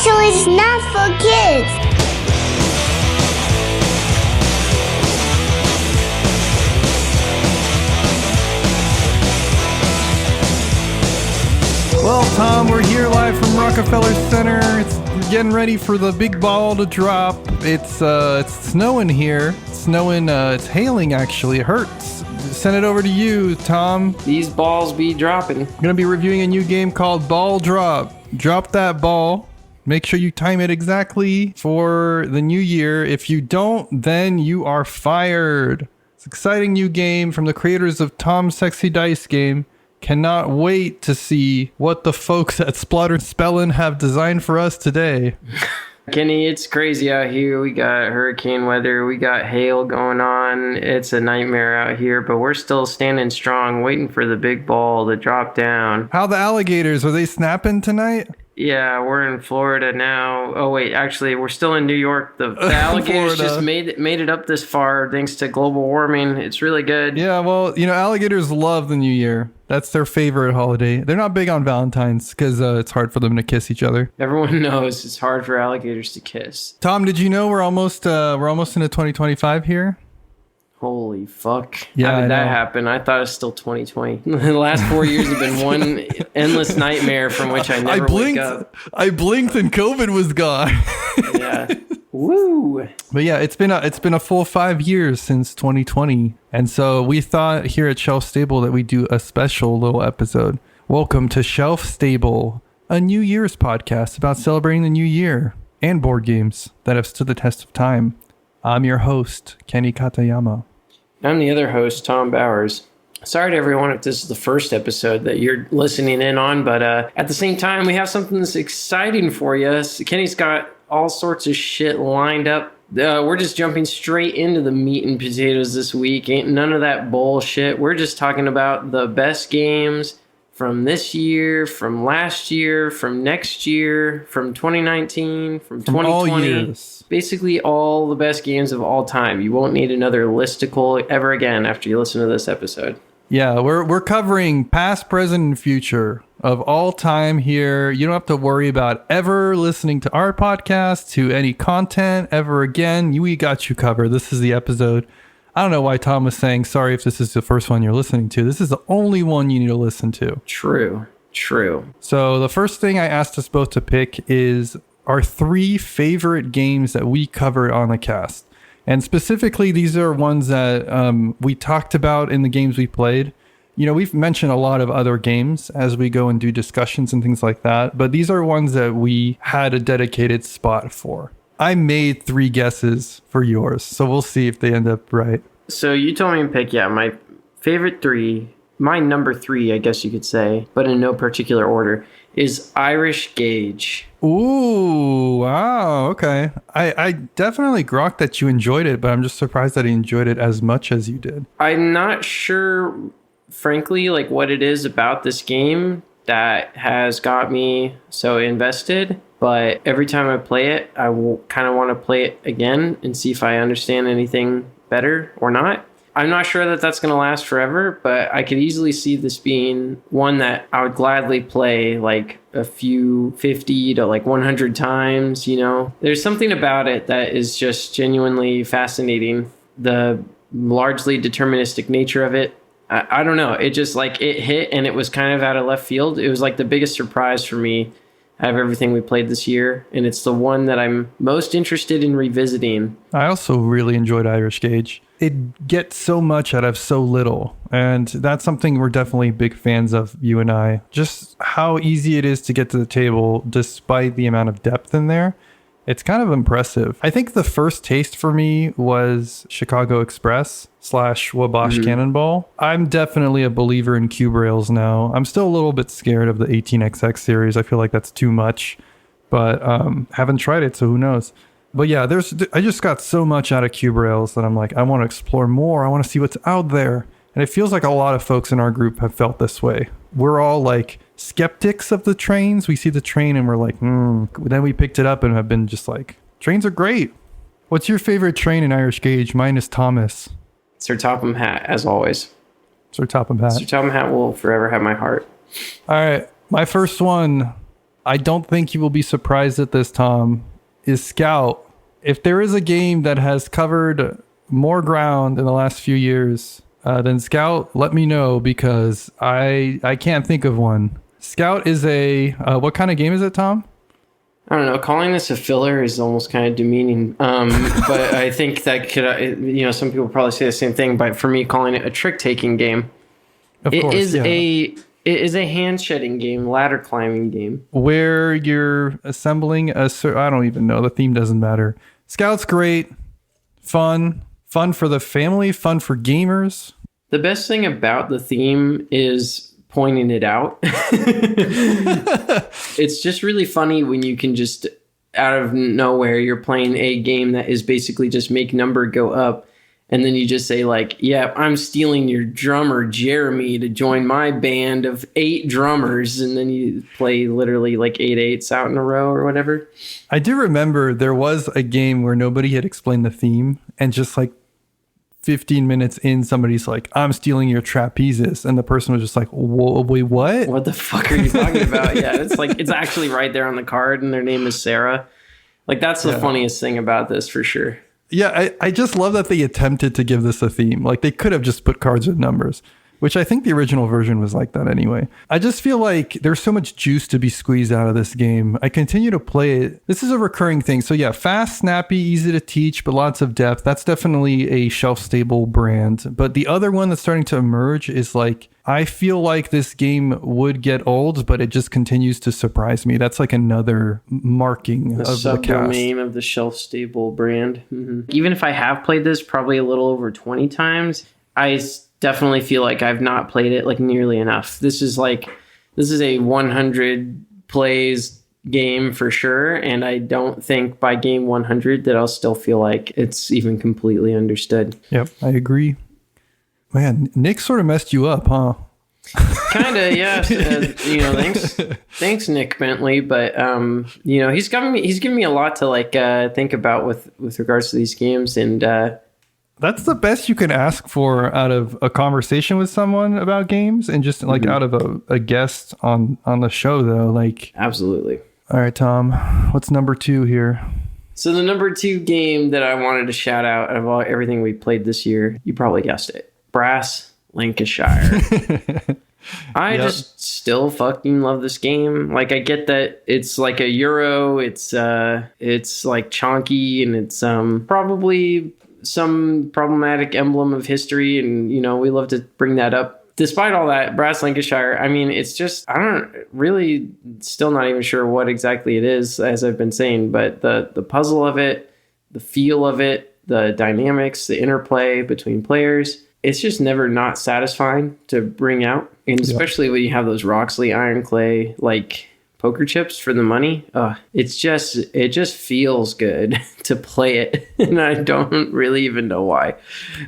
So it's not for kids. Well, Tom, we're here live from Rockefeller Center. We're getting ready for the big ball to drop. It's snowing here. It's hailing, actually. It hurts. Send it over to you, Tom. These balls be dropping. I'm going to be reviewing a new game called Ball Drop. Drop that ball. Make sure you time it exactly for the new year. If you don't, then you are fired. It's an exciting new game from the creators of Tom's Sexy Dice game. Cannot wait to see what the folks at Splotter Spellin have designed for us today. Kenny, it's crazy out here. We got hurricane weather. We got hail going on. It's a nightmare out here, but we're still standing strong, waiting for the big ball to drop down. How the alligators? Are they snapping tonight? Yeah, we're in Florida now. Oh, wait, actually, we're still in New York. The alligators just made it up this far thanks to global warming. It's really good. Yeah, well, alligators love the new year. That's their favorite holiday. They're not big on Valentine's because it's hard for them to kiss each other. Everyone knows it's hard for alligators to kiss. Tom, did you know we're almost into 2025 here? Holy fuck. Yeah, how did that happen? I thought it was still 2020. The last 4 years have been one endless nightmare from which I never wake up. I blinked and COVID was gone. Yeah. Woo. But yeah, it's been a full 5 years since 2020. And so we thought here at Shelf Stable that we'd do a special little episode. Welcome to Shelf Stable, a New Year's podcast about celebrating the new year and board games that have stood the test of time. I'm your host, Kenny Katayama. I'm the other host, Tom Bowers. Sorry to everyone if this is the first episode that you're listening in on, but at the same time, we have something that's exciting for you. Kenny's got all sorts of shit lined up. We're just jumping straight into the meat and potatoes this week. Ain't none of that bullshit. We're just talking about the best games from this year, from last year, from next year, from 2019, from 2020. All years. Basically all the best games of all time. You won't need another listicle ever again after you listen to this episode. Yeah, we're covering past, present, and future of all time here. You don't have to worry about ever listening to our podcast, to any content ever again. We got you covered. This is the episode. I don't know why Tom was saying, sorry if this is the first one you're listening to. This is the only one you need to listen to. True. So the first thing I asked us both to pick is our 3 favorite games that we covered on the cast. And specifically, these are ones that we talked about in the games we played. We've mentioned a lot of other games as we go and do discussions and things like that. But these are ones that we had a dedicated spot for. I made 3 guesses for yours, so we'll see if they end up right. So you told me to pick, my favorite 3, my number 3, I guess you could say, but in no particular order, is Irish Gauge. Ooh, wow, okay. I definitely grokked that you enjoyed it, but I'm just surprised that I enjoyed it as much as you did. I'm not sure, frankly, what it is about this game that has got me so invested. But every time I play it, I will kind of want to play it again and see if I understand anything better or not. I'm not sure that that's going to last forever, but I could easily see this being one that I would gladly play a few 50 to 100 times, There's something about it that is just genuinely fascinating. The largely deterministic nature of it. I don't know. It just it hit and it was kind of out of left field. It was the biggest surprise for me out of everything we played this year, and it's the one that I'm most interested in revisiting. I also really enjoyed Irish Gauge. It gets so much out of so little, and that's something we're definitely big fans of, you and I. Just how easy it is to get to the table despite the amount of depth in there. It's kind of impressive. I think the first taste for me was Chicago Express / Wabash Cannonball. I'm definitely a believer in cube rails now. I'm still a little bit scared of the 18XX series. I feel like that's too much, but haven't tried it, so who knows. But yeah, I just got so much out of cube rails that I'm I want to explore more. I want to see what's out there. And it feels like a lot of folks in our group have felt this way. We're all skeptics of the trains. We see the train and we're Then we picked it up and have been just trains are great. What's your favorite train in Irish Gauge? Mine is Thomas. Sir Topham Hatt, as always. Sir Topham Hatt. Sir Topham Hatt will forever have my heart. All right. My first one I don't think you will be surprised at this, Tom, is Scout. If there is a game that has covered more ground in the last few years than Scout, let me know, because I can't think of one. Scout is a what kind of game is it, Tom? I don't know. Calling this a filler is almost kind of demeaning. But I think that could, some people probably say the same thing. But for me, calling it a trick-taking game, it is a hand-shedding game, ladder climbing game, where you're assembling I don't even know. The theme doesn't matter. Scout's great, fun for the family, fun for gamers. The best thing about the theme is pointing it out. It's just really funny when you can just out of nowhere, you're playing a game that is basically just make number go up. And then you just say like, yeah, I'm stealing your drummer, Jeremy, to join my band of 8 drummers. And then you play literally like 8 8s out in a row or whatever. I do remember there was a game where nobody had explained the theme, and just like 15 minutes in, somebody's like, I'm stealing your trapezes. And the person was just like, whoa, wait, what? What the fuck are you talking about? Yeah, it's like, it's actually right there on the card, and their name is Sarah. Like, that's the funniest thing about this for sure. Yeah, I just love that they attempted to give this a theme. Like, they could have just put cards with numbers, which I think the original version was like that anyway. I just feel like there's so much juice to be squeezed out of this game. I continue to play it. This is a recurring thing. So yeah, fast, snappy, easy to teach, but lots of depth. That's definitely a shelf-stable brand. But the other one that's starting to emerge is like, I feel like this game would get old, but it just continues to surprise me. That's like another marking of the cast. Subdomain of the shelf-stable brand. Mm-hmm. Even if I have played this probably a little over 20 times, I definitely feel like I've not played it like nearly enough. This is a 100 plays game for sure, and I don't think by game 100 that I'll still feel like it's even completely understood. Yep, I agree. Man, Nick sort of messed you up, huh? Kind of, yeah. Thanks, Nick Bentley. But he's given me a lot to like think about with regards to these games, and that's the best you can ask for out of a conversation with someone about games, and just like out of a guest on the show, though. Like, absolutely. All right, Tom, what's number 2 here? So the number 2 game that I wanted to shout out of everything we played this year, you probably guessed it. Brass Lancashire. I just still fucking love this game. Like, I get that it's like a Euro, it's like chonky, and it's probably some problematic emblem of history, and we love to bring that up. Despite all that, Brass Lancashire, I mean, it's just, I don't really, still not even sure what exactly it is, as I've been saying, but the puzzle of it, the feel of it, the dynamics, the interplay between players, it's just never not satisfying to bring out. And especially when you have those Roxley Iron Clay, like, poker chips for the money. It just feels good to play it. And I don't really even know why.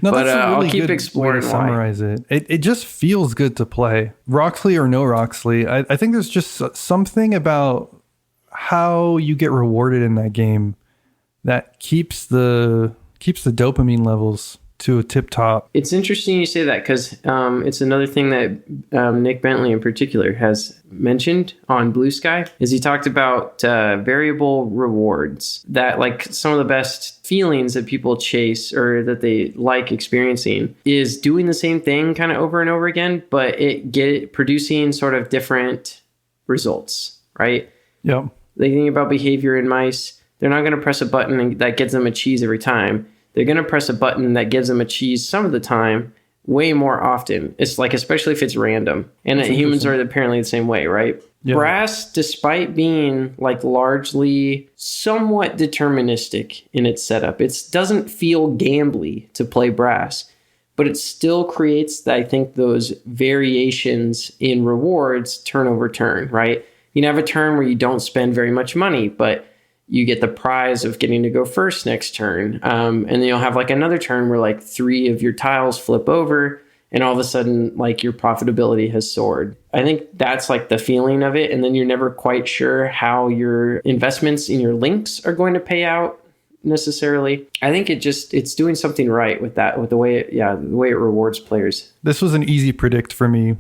No, but that's a really I'll keep good exploring way to summarize it. It just feels good to play. Roxley or no Roxley, I think there's just something about how you get rewarded in that game that keeps the dopamine levels to a tip top. It's interesting you say that, because it's another thing that Nick Bentley in particular has mentioned on Blue Sky, is he talked about variable rewards, that like some of the best feelings that people chase or that they like experiencing is doing the same thing kind of over and over again, but producing sort of different results, right? Yeah. They think about behavior in mice. They're not going to press a button that gives them a cheese every time. They're going to press a button that gives them a cheese some of the time, way more often. It's like, especially if it's random. And humans are apparently the same way, right? Yeah. Brass, despite being like largely somewhat deterministic in its setup, it doesn't feel gambly to play Brass, but it still creates, I think, those variations in rewards turn over turn, right? You can have a turn where you don't spend very much money, but you get the prize of getting to go first next turn. And then you'll have like another turn where like 3 of your tiles flip over, and all of a sudden like your profitability has soared. I think that's like the feeling of it. And then you're never quite sure how your investments in your links are going to pay out necessarily. I think it's doing something right with that, with the way it rewards players. This was an easy predict for me.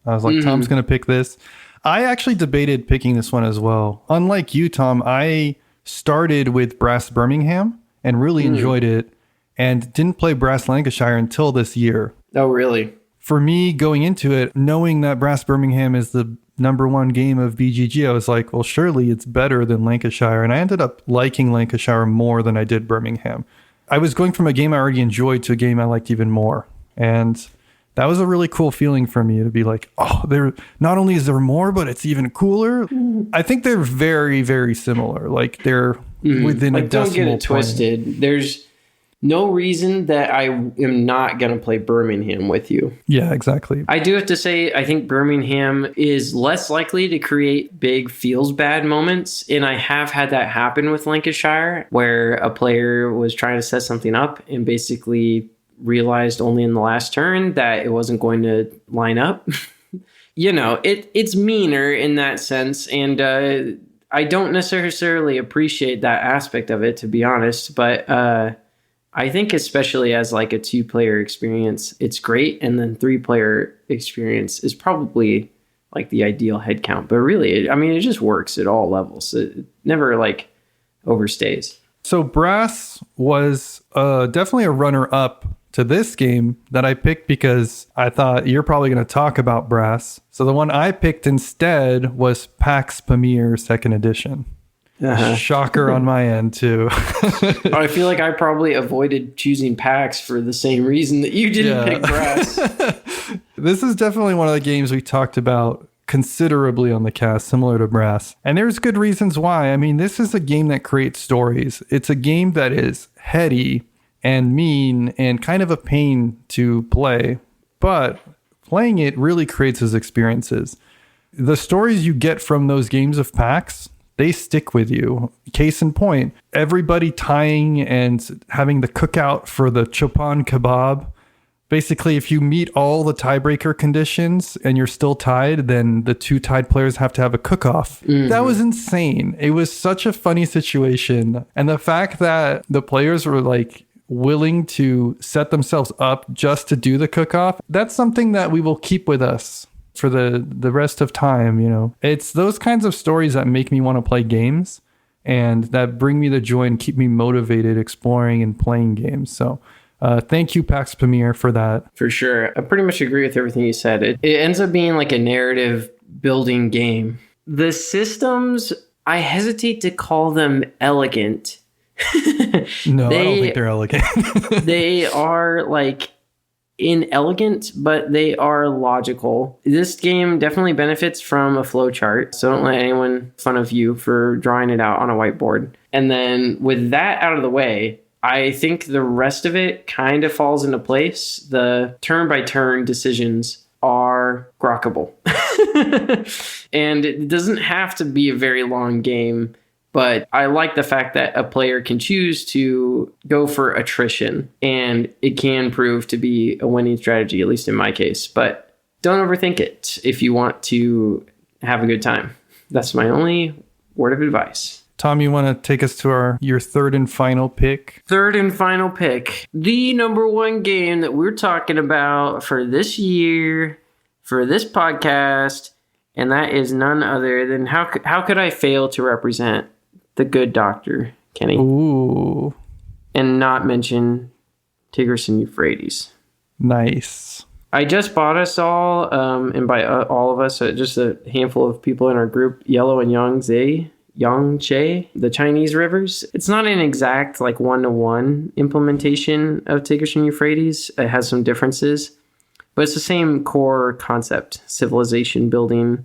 I was like, Tom's going to pick this. I actually debated picking this one as well. Unlike you, Tom, I started with Brass Birmingham and really enjoyed it and didn't play Brass Lancashire until this year. Oh, really? For me, going into it, knowing that Brass Birmingham is the number one game of BGG, I was like, well, surely it's better than Lancashire. And I ended up liking Lancashire more than I did Birmingham. I was going from a game I already enjoyed to a game I liked even more. And that was a really cool feeling for me to be like, oh, there not only is there more, but it's even cooler. I think they're very, very similar. Like they're within a decimal Don't get it point. twisted. There's no reason that I am not going to play Birmingham with you. Yeah, exactly. I do have to say, I think Birmingham is less likely to create big feels bad moments. And I have had that happen with Lancashire, where a player was trying to set something up and basically realized only in the last turn that it wasn't going to line up. It's meaner in that sense. And I don't necessarily appreciate that aspect of it, to be honest. But I think especially as like a 2-player experience, it's great. And then 3-player experience is probably like the ideal head count. But really, it just works at all levels. It never like overstays. So Brass was definitely a runner-up to this game that I picked because I thought you're probably going to talk about Brass. So the one I picked instead was PAX Pamir 2nd Edition. Shocker on my end too. I feel like I probably avoided choosing PAX for the same reason that you didn't pick Brass. This is definitely one of the games we talked about considerably on the cast, similar to Brass. And there's good reasons why. This is a game that creates stories. It's a game that is heady and mean and kind of a pain to play, but playing it really creates those experiences. The stories you get from those games of PAX, they stick with you. Case in point, everybody tying and having the cookout for the Chopin kebab. Basically, if you meet all the tiebreaker conditions and you're still tied, then the 2 tied players have to have a cook-off. That was insane. It was such a funny situation. And the fact that the players were like willing to set themselves up just to do the cook-off, that's something that we will keep with us for the rest of time. It's those kinds of stories that make me want to play games and that bring me the joy and keep me motivated exploring and playing games. So thank you, PAX Pamir, for that. For sure. I pretty much agree with everything you said. It ends up being like a narrative building game. The systems, I hesitate to call them elegant. No, I don't think they're elegant. They are like inelegant, but they are logical. This game definitely benefits from a flow chart, so don't let anyone fun of you for drawing it out on a whiteboard. And then with that out of the way, I think the rest of it kind of falls into place. The turn-by-turn decisions are grokkable. And it doesn't have to be a very long game, but I like the fact that a player can choose to go for attrition, and it can prove to be a winning strategy, at least in my case. But don't overthink it if you want to have a good time. That's my only word of advice. Tom, you want to take us to your third and final pick? Third and final pick. The number one game that we're talking about for this year, for this podcast, and that is none other than how could I fail to represent the good doctor, Kenny? Ooh. And not mention Tigris and Euphrates. Nice. I just bought us all, and by all of us, just a handful of people in our group, Yellow and Yangtze, the Chinese rivers. It's not an exact like one-to-one implementation of Tigris and Euphrates. It has some differences, but it's the same core concept, civilization building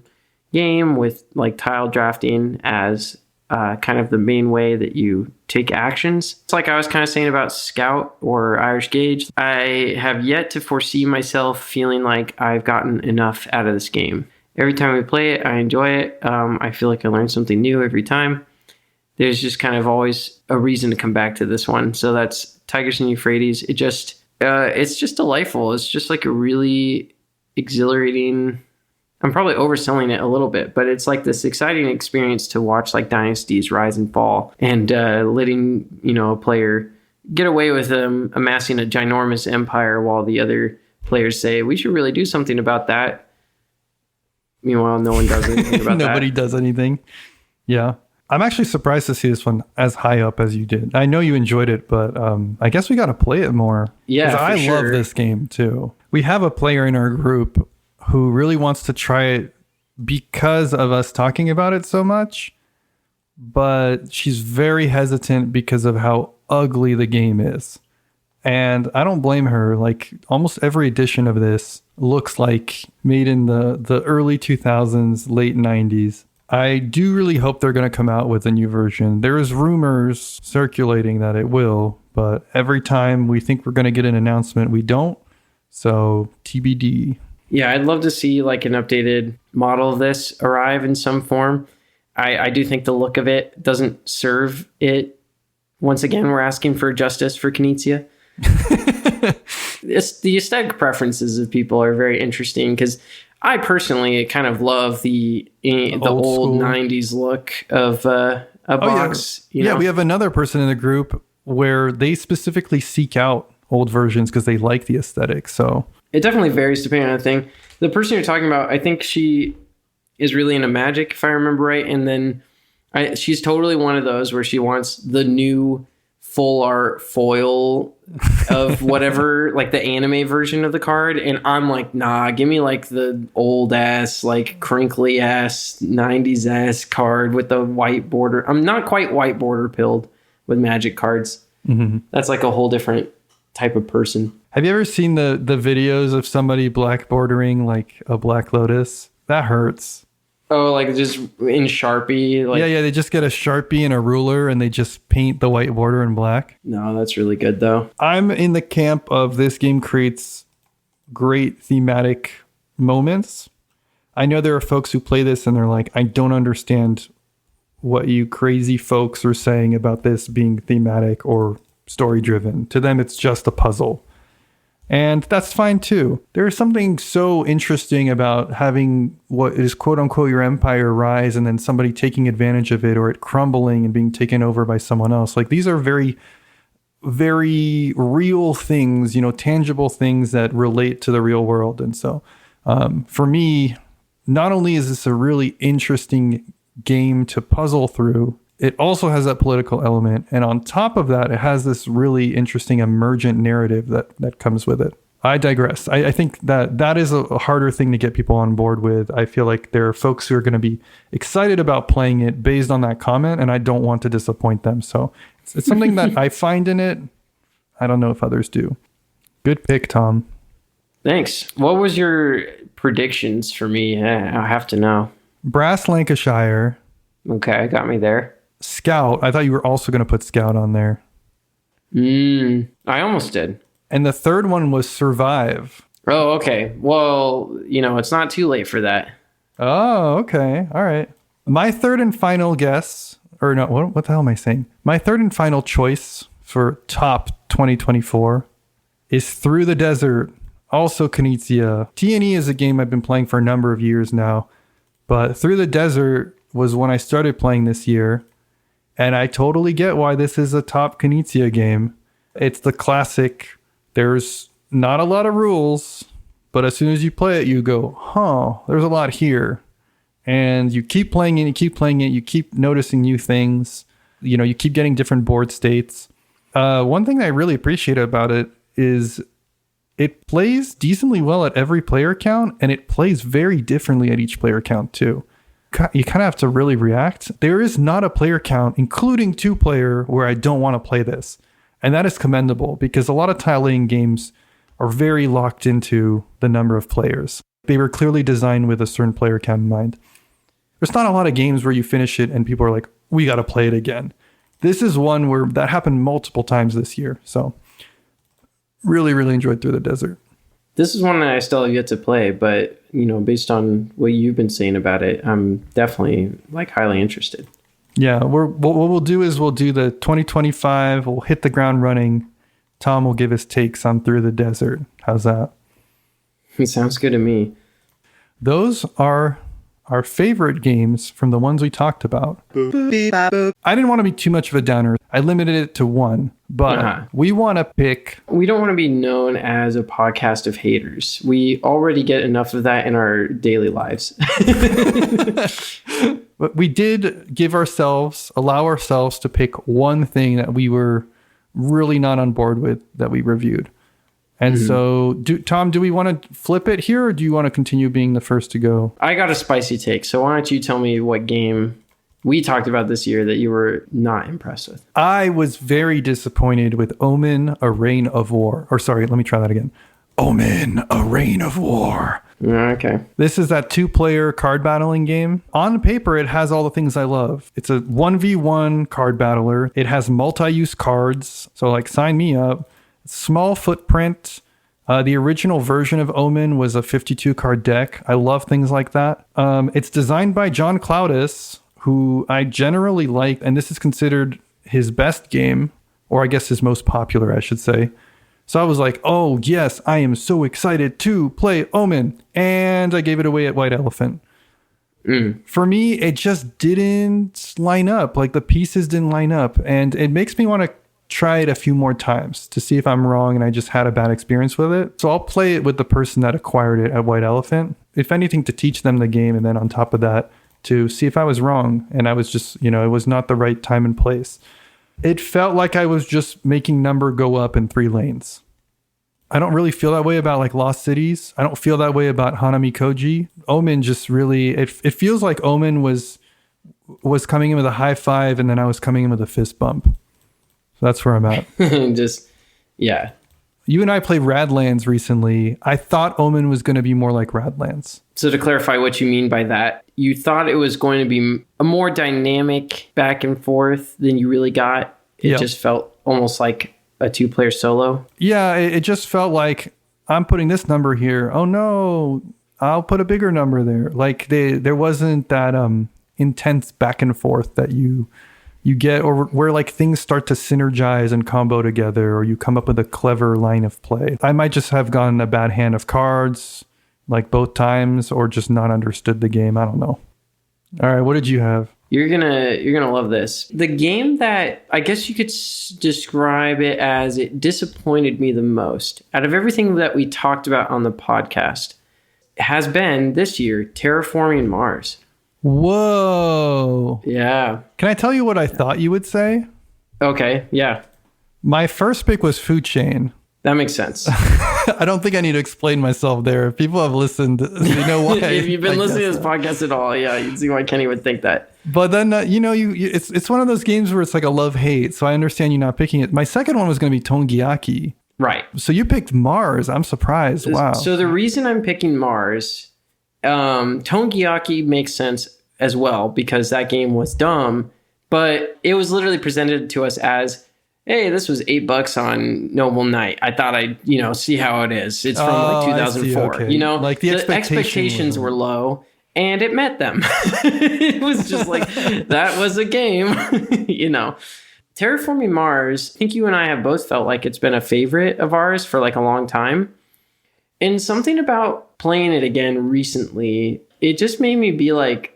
game with like tile drafting as kind of the main way that you take actions. It's like I was kind of saying about Scout or Irish Gauge. I have yet to foresee myself feeling like I've gotten enough out of this game. Every time we play it, I enjoy it. I feel like I learn something new every time. There's just kind of always a reason to come back to this one. So that's Tigris and Euphrates. It's just delightful. It's just like a really exhilarating. I'm probably overselling it a little bit, but it's like this exciting experience to watch like dynasties rise and fall, and letting a player get away with amassing a ginormous empire while the other players say we should really do something about that. Meanwhile, no one does anything about Nobody that. does anything. Yeah. I'm actually surprised to see this one as high up as you did. I know you enjoyed it, but I guess we got to play it more. Yeah, 'Cause for I love sure. this game too. We have a player in our group who really wants to try it because of us talking about it so much, but she's very hesitant because of how ugly the game is. And I don't blame her. Like almost every edition of this looks like made in the early 2000s, late 90s. I do really hope they're going to come out with a new version. There's rumors circulating that it will, but every time we think we're going to get an announcement, we don't. So TBD. Yeah, I'd love to see like an updated model of this arrive in some form. I do think the look of it doesn't serve it. Once again, we're asking for justice for Knizia. The aesthetic preferences of people are very interesting because I personally kind of love the old school 90s look of a box. Yeah. We have another person in the group where they specifically seek out old versions because they like the aesthetic. So it definitely varies depending on the thing. The person you're talking about, I think she is really into Magic, if I remember right. And then she's totally one of those where she wants the new full art foil of whatever, like the anime version of the card. And I'm like, nah, give me like the old ass, like crinkly ass 90s ass card with the white border. I'm not quite white border pilled with Magic cards. Mm-hmm. That's like a whole different type of person. Have you ever seen the videos of somebody black bordering like a Black Lotus? That hurts. Oh, like just in Sharpie? Like, yeah, they just get a Sharpie and a ruler and they just paint the white border in black. No, that's really good though. I'm in the camp of this game creates great thematic moments. I know there are folks who play this and they're like, I don't understand what you crazy folks are saying about this being thematic or story driven. To them, it's just a puzzle. And that's fine too. There's something so interesting about having what is quote unquote your empire rise and then somebody taking advantage of it or it crumbling and being taken over by someone else. Like these are very, very real things, tangible things that relate to the real world. And so for me, not only is this a really interesting game to puzzle through, it also has that political element. And on top of that, it has this really interesting emergent narrative that comes with it. I digress. I think that is a harder thing to get people on board with. I feel like there are folks who are going to be excited about playing it based on that comment, and I don't want to disappoint them. So it's something that I find in it. I don't know if others do. Good pick, Tom. Thanks. What was your predictions for me? I have to know. Brass Lancashire. Okay, got me there. Scout. I thought you were also going to put Scout on there. I almost did. And the third one was Survive. Oh, okay. Well, it's not too late for that. Oh, okay. All right. My third and final guess, or no, what the hell am I saying? My third and final choice for top 2024 is Through the Desert, also Knizia. T&E is a game I've been playing for a number of years now, but Through the Desert was when I started playing this year. And I totally get why this is a top Knizia game. It's the classic. There's not a lot of rules, but as soon as you play it, you go, there's a lot here. And you keep playing it, you keep noticing new things. You keep getting different board states. One thing I really appreciate about it is it plays decently well at every player count, and it plays very differently at each player count too. You kind of have to really react. There is not a player count, including 2-player, where I don't want to play this. And that is commendable because a lot of tile-laying games are very locked into the number of players. They were clearly designed with a certain player count in mind. There's not a lot of games where you finish it and people are like, we got to play it again. This is one where that happened multiple times this year. So really, really enjoyed Through the Desert. This is one that I still have yet to play, but based on what you've been saying about it, I'm definitely highly interested. Yeah, what we'll do is we'll do the 2025. We'll hit the ground running. Tom will give his takes on Through the Desert. How's that? It sounds good to me. Those are our favorite games from the ones we talked about. I didn't want to be too much of a downer. I limited it to one, but we want to pick. We don't want to be known as a podcast of haters. We already get enough of that in our daily lives. But we did allow ourselves to pick one thing that we were really not on board with that we reviewed. And so, Tom, do we want to flip it here, or do you want to continue being the first to go? I got a spicy take, so why don't you tell me what game we talked about this year that you were not impressed with? I was very disappointed with Omen, A Reign of War. Or sorry, let me try that again. Omen, A Reign of War. Okay. This is that 2-player card battling game. On paper, it has all the things I love. It's a 1v1 card battler. It has multi-use cards, so like sign me up. Small footprint. The original version of Omen was a 52 card deck. I love things like that. It's designed by John Cloudis, who I generally like, and this is considered his best game, or I guess his most popular, I should say. So I was like, oh yes, I am so excited to play Omen. And I gave it away at White Elephant. For me, it just didn't line up. Like the pieces didn't line up. And it makes me want to try it a few more times to see if I'm wrong and I just had a bad experience with it. So I'll play it with the person that acquired it at White Elephant, if anything, to teach them the game, and then on top of that to see if I was wrong and I was just, it was not the right time and place. It felt like I was just making number go up in 3 lanes. I don't really feel that way about like Lost Cities. I don't feel that way about Hanami Koji. Omen just really, it feels like Omen was coming in with a high five and then I was coming in with a fist bump. So that's where I'm at. Yeah. You and I played Radlands recently. I thought Omen was going to be more like Radlands. So to clarify what you mean by that, you thought it was going to be a more dynamic back and forth than you really got. It just felt almost like a 2-player solo. Yeah, it just felt like I'm putting this number here. Oh no, I'll put a bigger number there. Like there wasn't that intense back and forth that you get, or where like things start to synergize and combo together, or you come up with a clever line of play. I might just have gotten a bad hand of cards, like both times, or just not understood the game. I don't know. All right, what did you have? You're gonna love this. The game that I guess you could describe it as it disappointed me the most out of everything that we talked about on the podcast has been this year Terraforming Mars. Whoa. Yeah. Can I tell you what I thought you would say? Okay, yeah. My first pick was Food Chain. That makes sense. I don't think I need to explain myself there. If people have listened, they know why. If you've been listening to this podcast at all, yeah, you'd see why Kenny would think that. But then, it's one of those games where it's like a love-hate, so I understand you not picking it. My second one was going to be Tongyaki. Right. So you picked Mars. I'm surprised. Wow. So the reason I'm picking Mars, Tongyaki makes sense as well, because that game was dumb, but it was literally presented to us as, hey, this was $8 on Noble Night. I thought I'd, see how it is. It's from like 2004. Okay. Like the expectations were low, and it met them. It was just like, that was a game, Terraforming Mars, I think you and I have both felt like it's been a favorite of ours for like a long time. And something about playing it again recently, it just made me be like,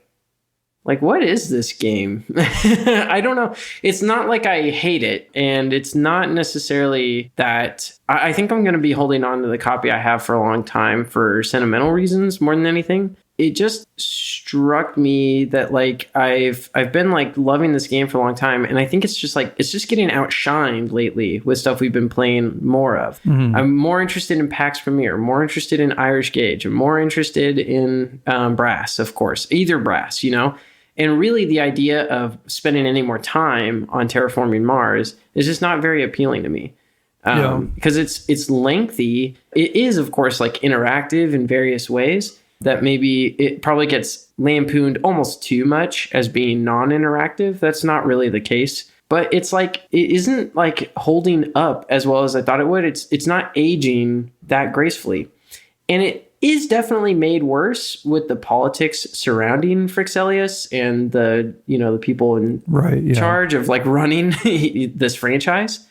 what is this game? I don't know. It's not like I hate it, and it's not necessarily that I think I'm going to be holding on to the copy I have for a long time for sentimental reasons more than anything. It just struck me that like I've been like loving this game for a long time, and I think it's just getting outshined lately with stuff we've been playing more of. Mm-hmm. I'm more interested in PAX Premier, more interested in Irish Gauge, I'm more interested in Brass, of course, either Brass, And really, the idea of spending any more time on Terraforming Mars is just not very appealing to me. Because it's lengthy. It is, of course, like interactive in various ways that maybe it probably gets lampooned almost too much as being non-interactive. That's not really the case. But it's like, it isn't like holding up as well as I thought it would. It's not aging that gracefully. And it is definitely made worse with the politics surrounding Frixelius and the people in charge of like running this franchise.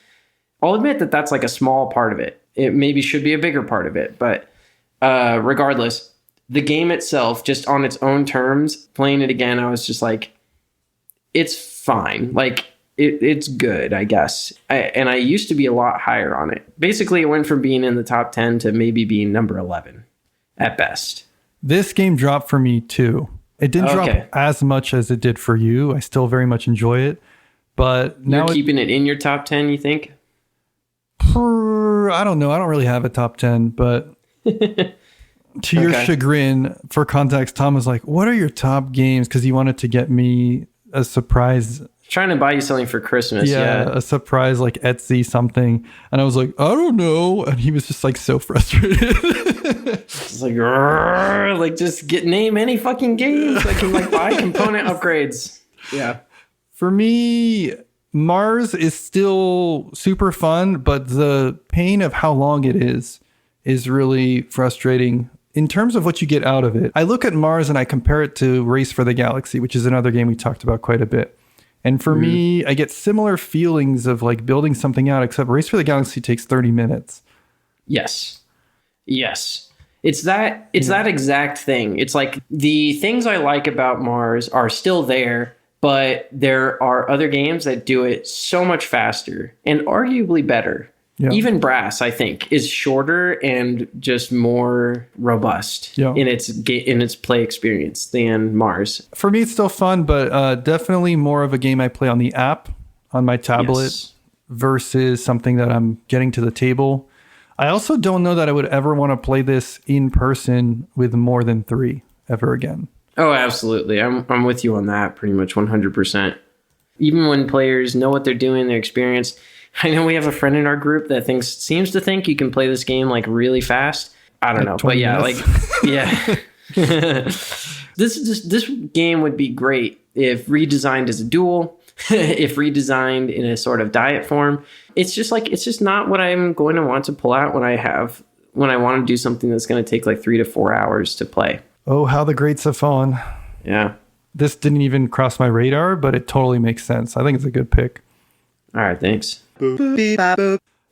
I'll admit that that's like a small part of it. It maybe should be a bigger part of it, but regardless, the game itself, just on its own terms, playing it again, I was just like, it's fine. Like, it's good, I guess. And I used to be a lot higher on it. Basically, it went from being in the top 10 to maybe being number 11 at best. This game dropped for me too. It didn't drop as much as it did for you. I still very much enjoy it. But now you're keeping it in your top 10, you think? I don't know. I don't really have a top 10, but to your chagrin, for context, Tom was like, what are your top games? Because he wanted to get me a surprise. Trying to buy you something for Christmas. Yeah, a surprise like Etsy something. And I was like, I don't know. And he was just like so frustrated. It's like just name any fucking game so I can like buy component upgrades. Yeah. For me, Mars is still super fun, but the pain of how long it is really frustrating in terms of what you get out of it. I look at Mars and I compare it to Race for the Galaxy, which is another game we talked about quite a bit. And for me, I get similar feelings of like building something out, except Race for the Galaxy takes 30 minutes. Yes. It's that exact thing. It's like the things I like about Mars are still there, but there are other games that do it so much faster and arguably better. Yeah. Even Brass, I think, is shorter and just more robust in its play experience than Mars. For me, it's still fun, but definitely more of a game I play on the app on my tablet versus something that I'm getting to the table. I also don't know that I would ever want to play this in person with more than 3 ever again. Oh, absolutely. I'm with you on that pretty much 100%. Even when players know what they're doing, they're experienced. I know we have a friend in our group that seems to think you can play this game like really fast. I don't know, but yeah, minutes. This game would be great if redesigned as a duel, if redesigned in a sort of diet form. It's just not what I'm going to want to pull out when I want to do something that's going to take like 3 to 4 hours to play. Oh, how the greats have fallen. Yeah. This didn't even cross my radar, but it totally makes sense. I think it's a good pick. All right, thanks.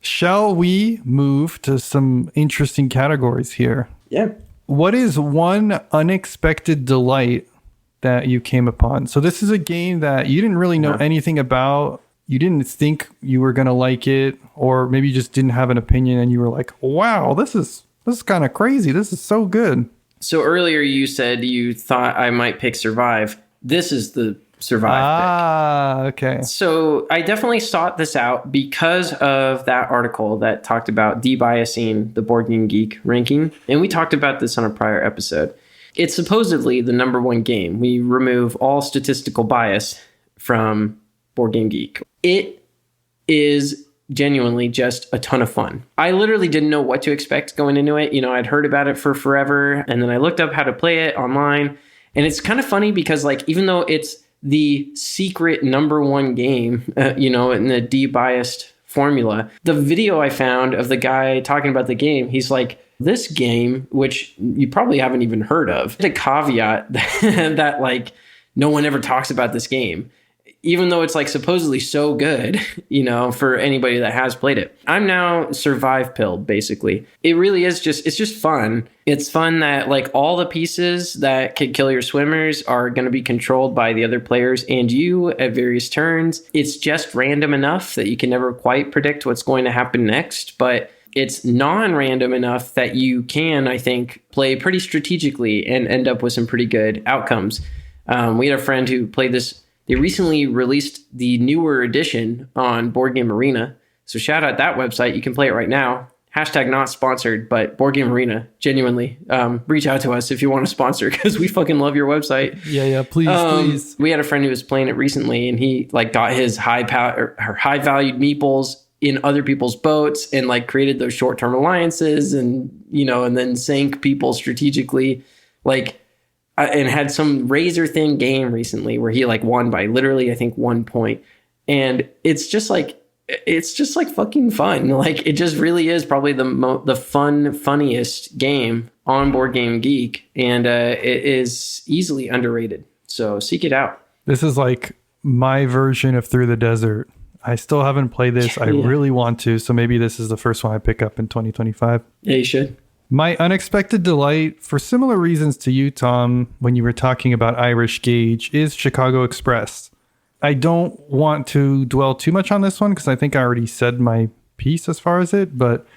Shall we move to some interesting categories here? Yeah. What is one unexpected delight that you came upon? So this is a game that you didn't really know anything about. You didn't think you were going to like it, or maybe you just didn't have an opinion and you were like, wow, this is kind of crazy. This is so good. So earlier you said you thought I might pick Survive. This is the Survive pick. Okay. So I definitely sought this out because of that article that talked about debiasing the Board Game Geek ranking. And we talked about this on a prior episode. It's supposedly the number 1 game. We remove all statistical bias from Board Game Geek. It is genuinely just a ton of fun. I literally didn't know what to expect going into it. You know, I'd heard about it for forever, and then I looked up how to play it online. And it's kind of funny because, like, even though it's the secret number 1 game, in the debiased formula, the video I found of the guy talking about the game, he's like, this game, which you probably haven't even heard of, a caveat that like no one ever talks about this game, even though it's like supposedly so good, for anybody that has played it. I'm now Survive pilled, basically. It really is it's just fun. It's fun that like all the pieces that could kill your swimmers are going to be controlled by the other players and you at various turns. It's just random enough that you can never quite predict what's going to happen next, but it's non-random enough that you can, I think, play pretty strategically and end up with some pretty good outcomes. We had a friend who played this. They recently released the newer edition on Board Game Arena. So shout out that website. You can play it right now. Hashtag not sponsored, but Board Game Arena. Genuinely. Reach out to us if you want to sponsor because we fucking love your website. Yeah, please. We had a friend who was playing it recently and he like got his high valued meeples in other people's boats and like created those short-term alliances and, and then sank people strategically. Like, and had some razor thin game recently where he like won by literally, I think 1 point. And it's just like fucking fun. Like it just really is probably the funniest game on Board Game Geek. And it is easily underrated. So seek it out. This is like my version of Through the Desert. I still haven't played this. I really want to. So maybe this is the first one I pick up in 2025. Yeah, you should. My unexpected delight, for similar reasons to you, Tom, when you were talking about Irish Gauge, is Chicago Express. I don't want to dwell too much on this one because I think I already said my piece as far as it, but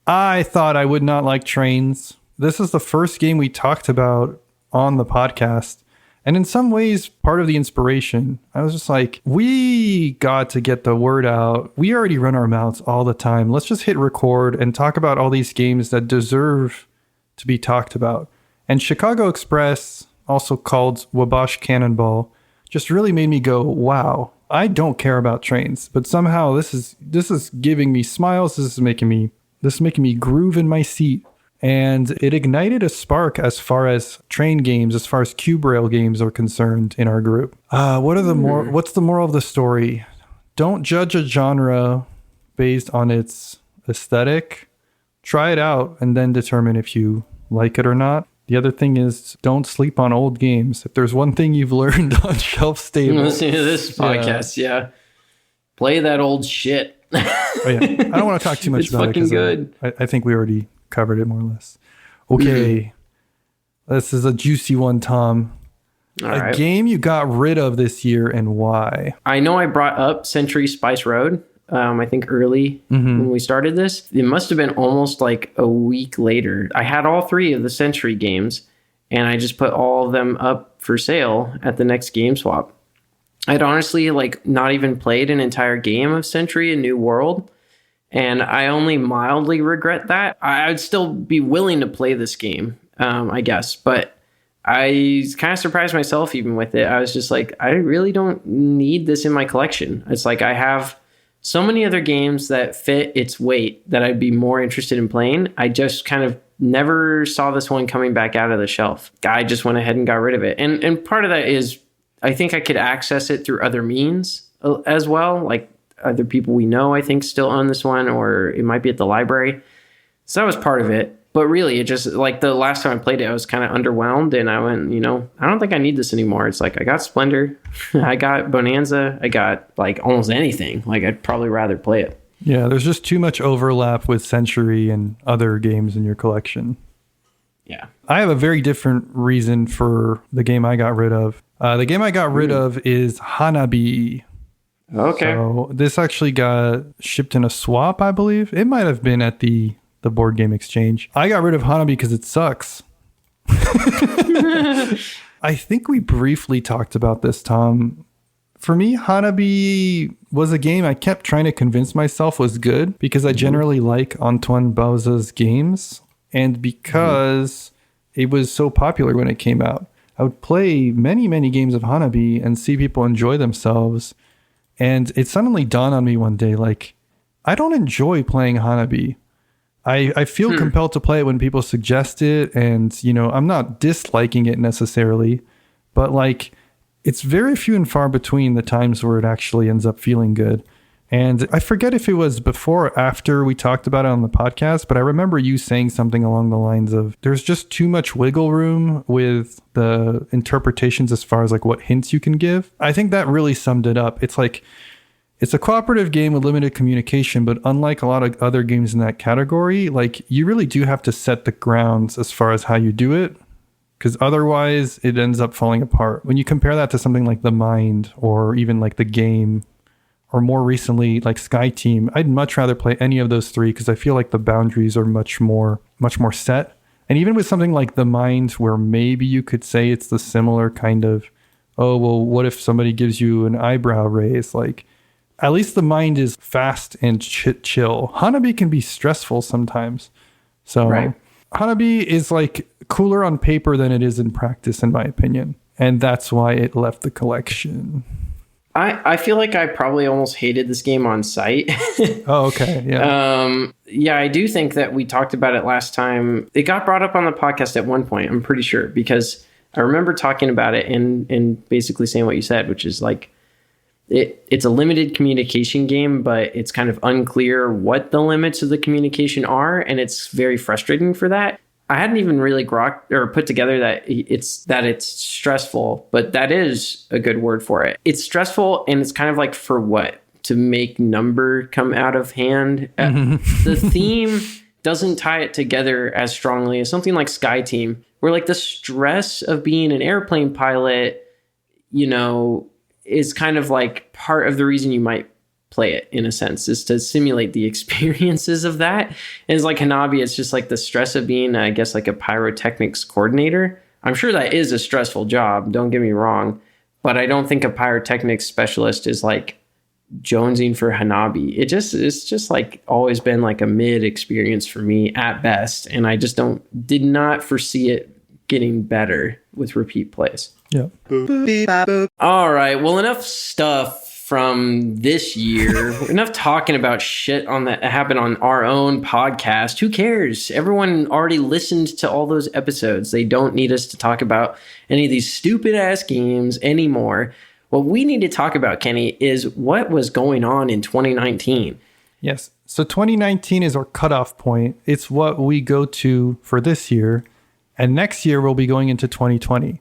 I thought I would not like trains. This is the first game we talked about on the podcast. And in some ways, part of the inspiration, I was just like, we got to get the word out. We already run our mouths all the time. Let's just hit record and talk about all these games that deserve to be talked about. And Chicago Express, also called Wabash Cannonball, just really made me go, wow, I don't care about trains, but somehow this is giving me smiles. This is making me groove in my seat. And it ignited a spark as far as train games, as far as cube rail games are concerned in our group. What's the moral of the story? Don't judge a genre based on its aesthetic. Try it out and then determine if you like it or not. The other thing is, don't sleep on old games. If there's one thing you've learned on Shelf Stable, listening to this podcast, yeah. Play that old shit. Oh, yeah. I don't want to talk too much about it. It's fucking good. I think we already covered it more or less. Okay. This is a juicy one, Tom. A game you got rid of this year and why? I know I brought up Century Spice Road. I think early when we started this. It must have been almost like a week later. I had all 3 of the Century games, and I just put all of them up for sale at the next game swap. I'd honestly not even played an entire game of Century: A New World, and I only mildly regret that. I'd still be willing to play this game, I guess, but I kind of surprised myself even with it. I was just like, I really don't need this in my collection. It's like I have so many other games that fit its weight that I'd be more interested in playing. I just kind of never saw this one coming back out of the shelf. I just went ahead and got rid of it. And part of that is I think I could access it through other means as well. Like other people we know, I think, still own this one, or it might be at the library. So that was part of it. But really, it just, like, the last time I played it, I was kind of underwhelmed, and I went, I don't think I need this anymore. It's like, I got Splendor, I got Bonanza, I got, like, almost anything. Like, I'd probably rather play it. Yeah, there's just too much overlap with Century and other games in your collection. Yeah. I have a very different reason for the game I got rid of. The game I got rid of is Hanabi. Okay. So this actually got shipped in a swap, I believe. It might have been at the Board Game Exchange. I got rid of Hanabi because it sucks. I think we briefly talked about this, Tom. For me, Hanabi was a game I kept trying to convince myself was good because I generally like Antoine Bauza's games, and because it was so popular when it came out. I would play many, many games of Hanabi and see people enjoy themselves, and it suddenly dawned on me one day, like, I don't enjoy playing Hanabi. I feel compelled to play it when people suggest it, and, I'm not disliking it necessarily, but, like, it's very few and far between the times where it actually ends up feeling good. And I forget if it was before or after we talked about it on the podcast, but I remember you saying something along the lines of, there's just too much wiggle room with the interpretations as far as, like, what hints you can give. I think that really summed it up. It's like, it's a cooperative game with limited communication, but unlike a lot of other games in that category, like, you really do have to set the grounds as far as how you do it, because otherwise it ends up falling apart. When you compare that to something like The Mind, or even like The Game, or more recently like Sky Team, I'd much rather play any of those three because I feel like the boundaries are much more set. And even with something like The Mind, where maybe you could say it's the similar kind of, oh, well, what if somebody gives you an eyebrow raise? Like, at least The Mind is fast and chill. Hanabi can be stressful sometimes. So right. Hanabi is like cooler on paper than it is in practice, in my opinion. And that's why it left the collection. I feel like I probably almost hated this game on sight. Oh, okay. Yeah. Yeah, I do think that we talked about it last time. It got brought up on the podcast at one point, I'm pretty sure, because I remember talking about it and basically saying what you said, which is like, it's a limited communication game, but it's kind of unclear what the limits of the communication are, and it's very frustrating for that. I hadn't even really put together that it's stressful, but that is a good word for it. It's stressful, and it's kind of like, for what? To make number come out of hand. The theme doesn't tie it together as strongly as something like Sky Team, where like the stress of being an airplane pilot, you know, is kind of like part of the reason you might play it, in a sense, is to simulate the experiences of that. And it's like Hanabi, it's just like the stress of being, I guess, like a pyrotechnics coordinator. I'm sure that is a stressful job, don't get me wrong, but I don't think a pyrotechnics specialist is like jonesing for Hanabi. It's just like always been like a mid experience for me at best, and I just did not foresee it getting better with repeat plays. Yeah. All right, well, enough stuff from this year. Enough talking about shit on that happened on our own podcast. Who cares? Everyone already listened to all those episodes. They don't need us to talk about any of these stupid ass games anymore. What we need to talk about, Kenny, is what was going on in 2019. Yes. So 2019 is our cutoff point. It's what we go to for this year. And next year, we'll be going into 2020.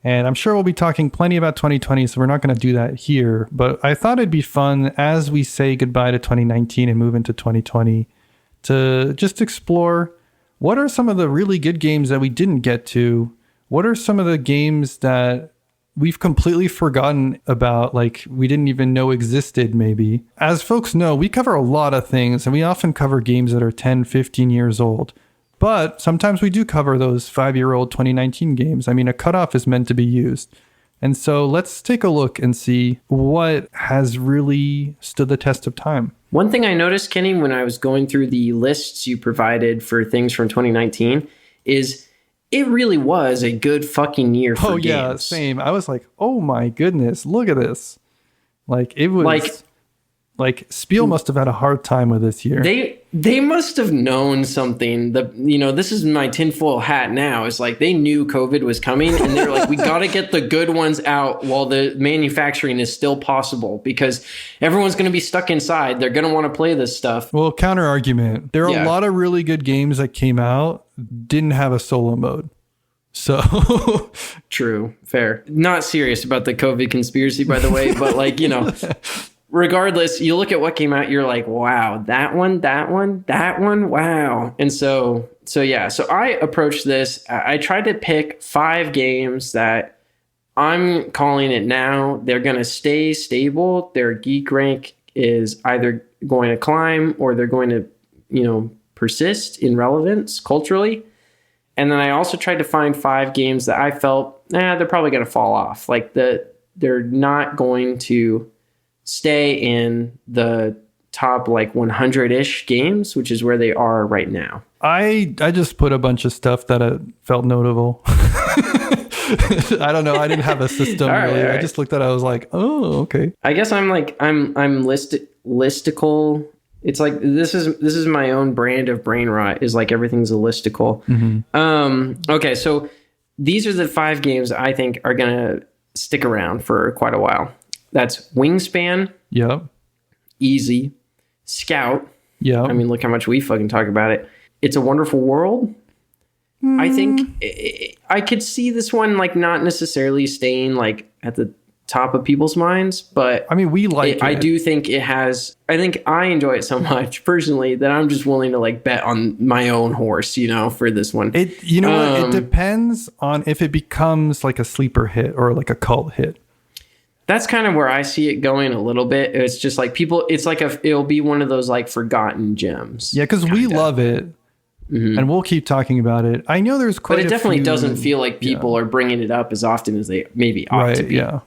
And I'm sure we'll be talking plenty about 2020, so we're not going to do that here. But I thought it'd be fun as we say goodbye to 2019 and move into 2020 to just explore what are some of the really good games that we didn't get to? What are some of the games that we've completely forgotten about, like we didn't even know existed maybe? As folks know, we cover a lot of things, and we often cover games that are 10, 15 years old. But sometimes we do cover those 5-year-old 2019 games. I mean, a cutoff is meant to be used. And so let's take a look and see what has really stood the test of time. One thing I noticed, Kenny, when I was going through the lists you provided for things from 2019 is it really was a good fucking year for games. Oh, yeah, same. I was like, oh my goodness, look at this. Like, it was... Like Spiel must have had a hard time with this year. They must have known something. This is my tinfoil hat now. It's like they knew COVID was coming, and they're like, we got to get the good ones out while the manufacturing is still possible, because everyone's going to be stuck inside. They're going to want to play this stuff. Well, counter argument. There are a lot of really good games that came out, didn't have a solo mode. So true, fair. Not serious about the COVID conspiracy, by the way, but like, regardless, you look at what came out, you're like, wow, that one, wow. And so I approached this. I tried to pick 5 games that I'm calling it now. They're going to stay stable. Their geek rank is either going to climb or they're going to, persist in relevance culturally. And then I also tried to find 5 games that I felt, they're probably going to fall off. Like they're not going to stay in the top like 100-ish games, which is where they are right now. I just put a bunch of stuff that felt notable. I don't know. I didn't have a system really. Right. I just looked at it. I was like, oh, okay. I guess I'm listicle. It's like this is my own brand of brain rot, is like everything's a listicle. Mm-hmm. Okay, so these are the 5 games I think are gonna stick around for quite a while. That's Wingspan. Yep. Easy. Scout. Yeah. I mean, look how much we fucking talk about it. It's a Wonderful World. I think I could see this one like not necessarily staying like at the top of people's minds, but I mean, we like it. I do think it has. I think I enjoy it so much personally that I'm just willing to like bet on my own horse, for this one. What? It depends on if it becomes like a sleeper hit or like a cult hit. That's kind of where I see it going a little bit. It's just like it'll be one of those like forgotten gems. Yeah, because we love it, and we'll keep talking about it. I know there's quite a few... But it definitely doesn't feel like people are bringing it up as often as they maybe ought to be. Yeah.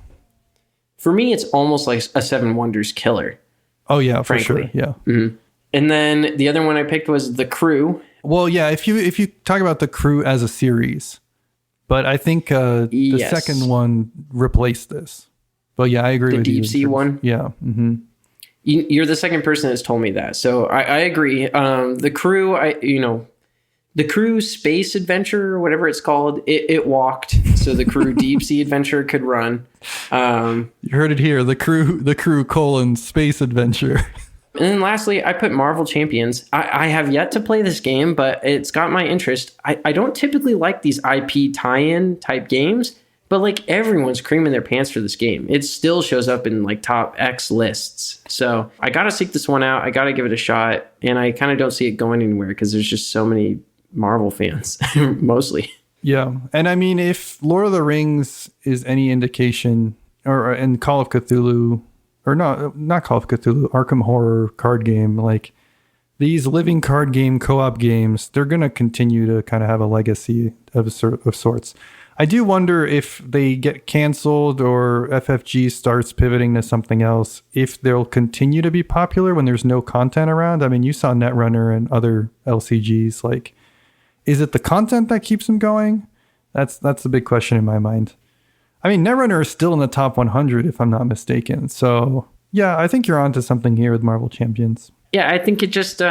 For me, it's almost like a Seven Wonders killer. Oh, yeah, for frankly. sure. Yeah. Mm-hmm. And then the other one I picked was The Crew. Well, yeah, if you talk about The Crew as a series, but I think the second one replaced this. But yeah, I agree with you. The Deep Sea one? Yeah. Mm-hmm. You're the second person that's told me that. So I agree. The Crew, The Crew Space Adventure, or whatever it's called, it walked. So The Crew Deep Sea Adventure could run. You heard it here. The Crew : Space Adventure. And then lastly, I put Marvel Champions. I have yet to play this game, but it's got my interest. I don't typically like these IP tie-in type games, But like everyone's creaming their pants for this game. It still shows up in like top X lists. So I got to seek this one out. I got to give it a shot. And I kind of don't see it going anywhere because there's just so many Marvel fans, mostly. Yeah. And I mean, if Lord of the Rings is any indication, or in Call of Cthulhu, or not Call of Cthulhu, Arkham Horror card game, like these living card game co-op games, they're going to continue to kind of have a legacy of sorts. I do wonder if they get canceled or FFG starts pivoting to something else, if they'll continue to be popular when there's no content around. I mean, you saw Netrunner and other LCGs. Like, is it the content that keeps them going? That's the big question in my mind. I mean, Netrunner is still in the top 100, if I'm not mistaken. So, yeah, I think you're onto something here with Marvel Champions. Yeah, I think it just,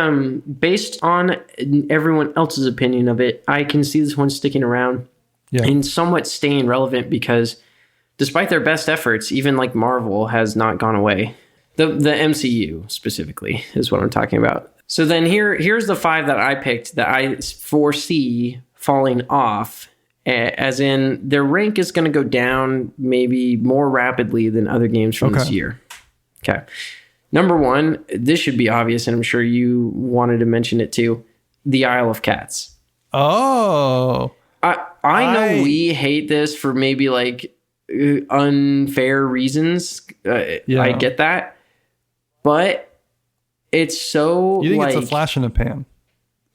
based on everyone else's opinion of it, I can see this one sticking around. Yeah. And somewhat staying relevant because despite their best efforts, even like Marvel has not gone away. The MCU specifically is what I'm talking about. So then here's the 5 that I picked that I foresee falling off, as in their rank is going to go down maybe more rapidly than other games from this year. Okay. Number 1, this should be obvious, and I'm sure you wanted to mention it too, the Isle of Cats. Oh, I know we hate this for maybe like unfair reasons. I get that. But it's so You think like, it's a flash in the pan?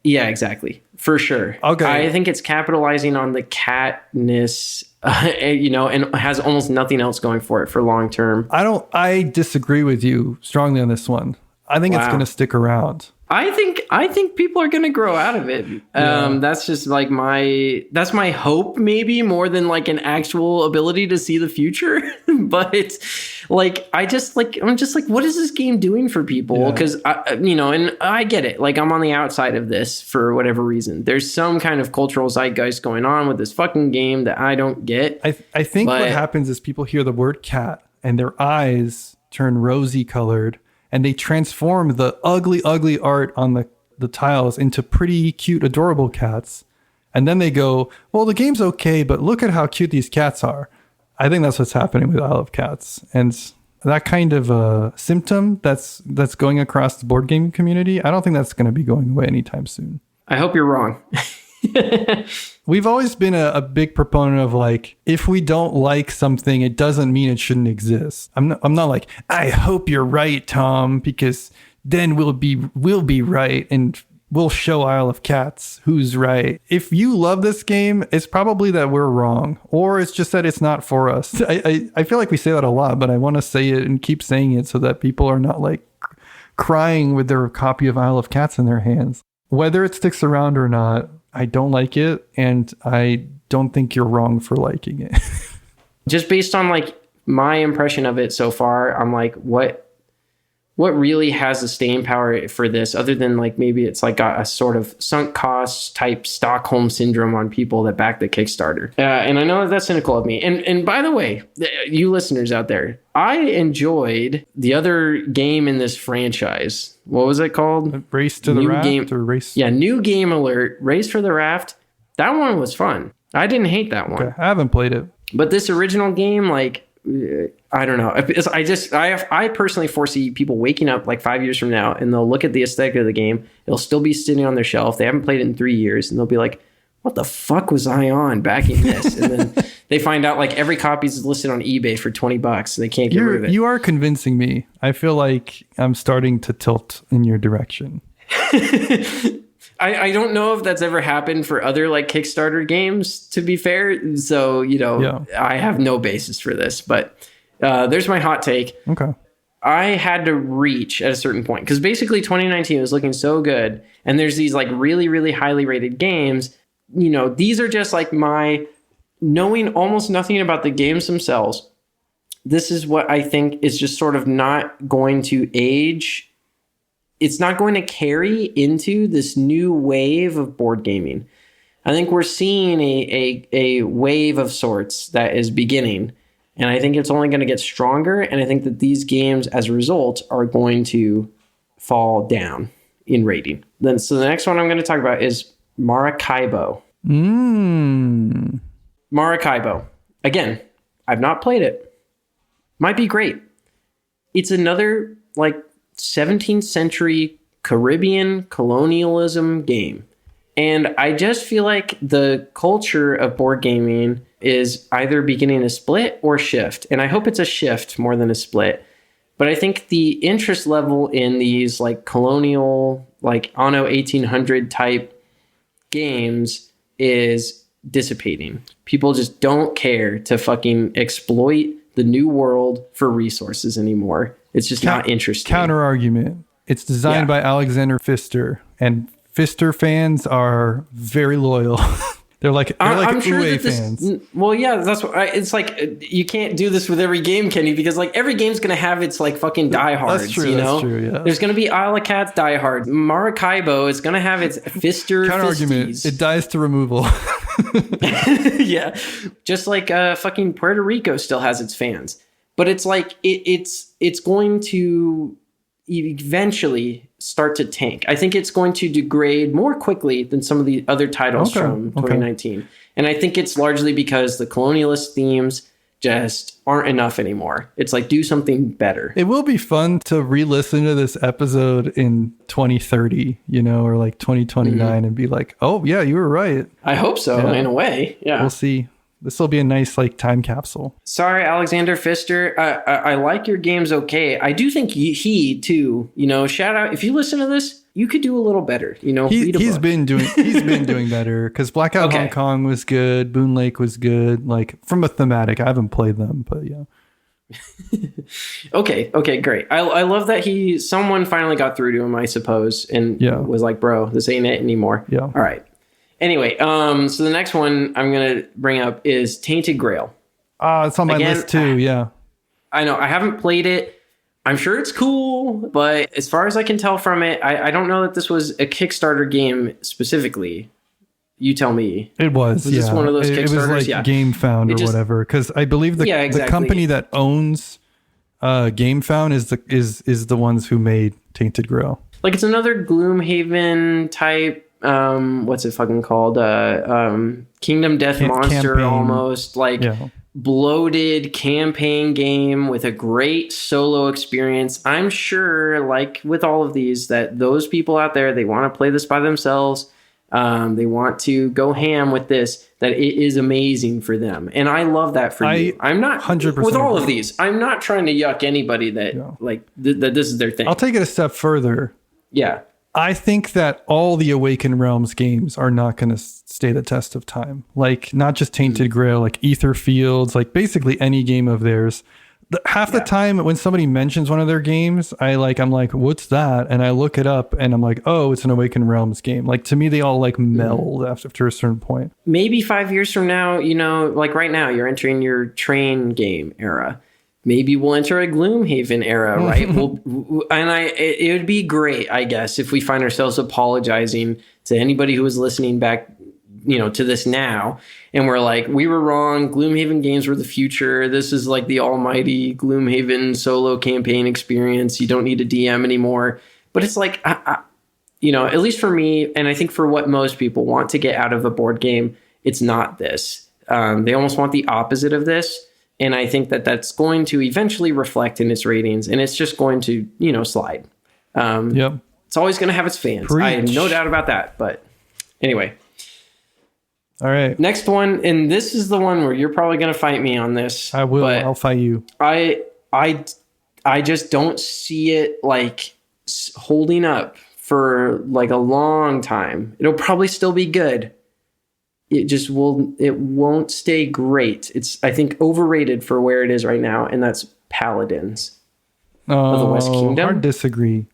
Yeah, exactly. For sure. Okay. I think it's capitalizing on the catness, and has almost nothing else going for it for long term. I disagree with you strongly on this one. I think it's going to stick around. I think people are going to grow out of it. That's just like that's my hope, maybe more than like an actual ability to see the future. But like, I'm just like, what is this game doing for people? Because and I get it. Like, I'm on the outside of this for whatever reason. There's some kind of cultural zeitgeist going on with this fucking game that I don't get. I think what happens is people hear the word cat and their eyes turn rosy colored. And they transform the ugly, ugly art on the tiles into pretty cute, adorable cats. And then they go, well, the game's okay, but look at how cute these cats are. I think that's what's happening with Isle of Cats. And that kind of symptom that's going across the board game community, I don't think that's going to be going away anytime soon. I hope you're wrong. We've always been a big proponent of like, if we don't like something, it doesn't mean it shouldn't exist. I'm not like, I hope you're right, Tom, because then we'll be right and we'll show Isle of Cats who's right. If you love this game, it's probably that we're wrong, or it's just that it's not for us. I feel like we say that a lot, but I want to say it and keep saying it so that people are not like crying with their copy of Isle of Cats in their hands. Whether it sticks around or not, I don't like it, and I don't think you're wrong for liking it. Just based on like my impression of it so far, I'm like, what really has the staying power for this, other than like maybe it's like got a sort of sunk cost type Stockholm syndrome on people that back the Kickstarter. And I know that's cynical of me. And by the way, you listeners out there, I enjoyed the other game in this franchise. What was it called? Race to the Raft or Race? Yeah, New Game Alert, Race for the Raft. That one was fun. I didn't hate that one. Okay, I haven't played it. But this original game, like, I don't know. I personally foresee people waking up like 5 years from now and they'll look at the aesthetic of the game. It'll still be sitting on their shelf. They haven't played it in 3 years, and they'll be like, what the fuck was I on backing this? And then they find out like every copy is listed on eBay for $20 and they can't get rid of it. You are convincing me. I feel like I'm starting to tilt in your direction. I don't know if that's ever happened for other like Kickstarter games, to be fair. So, I have no basis for this, but there's my hot take. Okay. I had to reach at a certain point because basically 2019 was looking so good. And there's these like really, really highly rated games. These are just like my knowing almost nothing about the games themselves. This is what I think is just sort of not going to age. It's not going to carry into this new wave of board gaming. I think we're seeing a wave of sorts that is beginning. And I think it's only going to get stronger. And I think that these games, as a result, are going to fall down in rating. So the next one I'm going to talk about is Maracaibo. Maracaibo. Again, I've not played it. Might be great. It's another like 17th century Caribbean colonialism game. And I just feel like the culture of board gaming is either beginning to split or shift. And I hope it's a shift more than a split. But I think the interest level in these like colonial, like Anno 1800 type games is dissipating. People just don't care to fucking exploit the new world for resources anymore. It's just not interesting. Counter argument. It's designed by Alexander Pfister, and Pfister fans are very loyal. They're like I'm sure UA that this, fans. Well, yeah, that's what it's like. You can't do this with every game, Kenny, because like every game's gonna have its like fucking diehards. That's true. You know, that's true, yeah. There's gonna be Isle of Cats diehards. Maracaibo is gonna have its Pfister Counter argument. fisties. It dies to removal. Yeah, just like fucking Puerto Rico still has its fans, but it's like it's going to eventually start to tank. I think it's going to degrade more quickly than some of the other titles from 2019. And I think it's largely because the colonialist themes just aren't enough anymore. It's like, do something better. It will be fun to re-listen to this episode in 2030, you know, or like 2029 and be like, oh yeah, you were right. I hope so, in a way. Yeah. We'll see. This will be a nice like time capsule. Sorry, Alexander Pfister. I like your games okay. I do think he too, you know, shout out. If you listen to this, you could do a little better, you know. He's been doing better because Blackout Hong Kong was good. Boon Lake was good. Like from a thematic, I haven't played them, but yeah. Okay, great. I love that someone finally got through to him, I suppose, and was like, bro, this ain't it anymore. Yeah. All right. Anyway, so the next one I'm going to bring up is Tainted Grail. It's on my list too, yeah. I know. I haven't played it. I'm sure it's cool, but as far as I can tell from it, I don't know that this was a Kickstarter game specifically. You tell me. It was, Was this one of those Kickstarters? It was like GameFound or whatever, because I believe the company that owns GameFound is the ones who made Tainted Grail. Like it's another Gloomhaven type what's it fucking called? Kingdom Death Monster campaign. Almost like bloated campaign game with a great solo experience. I'm sure like with all of these that those people out there, they want to play this by themselves. They want to go ham with this, that it is amazing for them. And I love that for you. I'm not 100% with all of these. I'm not trying to yuck anybody that like that this is their thing. I'll take it a step further. Yeah. I think that all the Awakened Realms games are not going to stay the test of time. Like not just Tainted Grail, like Ether Fields, like basically any game of theirs. Half the time when somebody mentions one of their games, I'm like, what's that? And I look it up and I'm like, oh, it's an Awakened Realms game. Like to me, they all like meld after a certain point. Maybe 5 years from now, you know, like right now you're entering your train game era. Maybe we'll enter a Gloomhaven era, right? It would be great, I guess, if we find ourselves apologizing to anybody who was listening back, you know, to this now. And we're like, we were wrong. Gloomhaven games were the future. This is like the almighty Gloomhaven solo campaign experience. You don't need a DM anymore. But it's like, you know, at least for me, and I think for what most people want to get out of a board game, it's not this. They almost want the opposite of this. And I think that that's going to eventually reflect in its ratings, and it's just going to, you know, slide. It's always going to have its fans. Preach. I have no doubt about that. But anyway. All right. Next one, and this is the one where you're probably going to fight me on this. I will. I'll fight you. I just don't see it like holding up for like a long time. It'll probably still be good. It won't stay great. It's, I think, overrated for where it is right now, and that's Paladins of the West Kingdom. Hard disagree.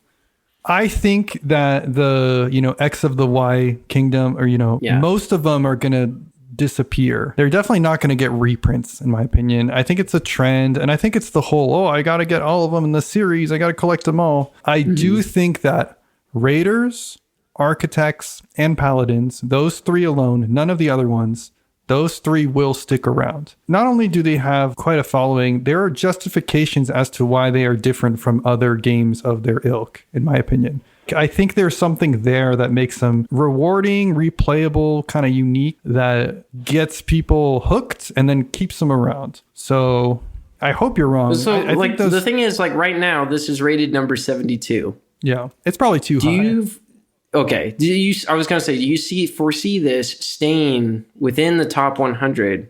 I think that the, you know, X of the Y Kingdom, or, you know, most of them are going to disappear. They're definitely not going to get reprints, in my opinion. I think it's a trend, and I think it's the whole, I got to get all of them in the series. I got to collect them all. I do think that Raiders, Architects, and Paladins, those three alone, none of the other ones, those three will stick around. Not only do they have quite a following, there are justifications as to why they are different from other games of their ilk, in my opinion. I think there's something there that makes them rewarding, replayable, kind of unique, that gets people hooked and then keeps them around. So I hope you're wrong. So I like think those, the thing is, like right now, this is rated number 72. yeah, it's probably too high. Okay. I was going to say, do you foresee this staying within the top 100,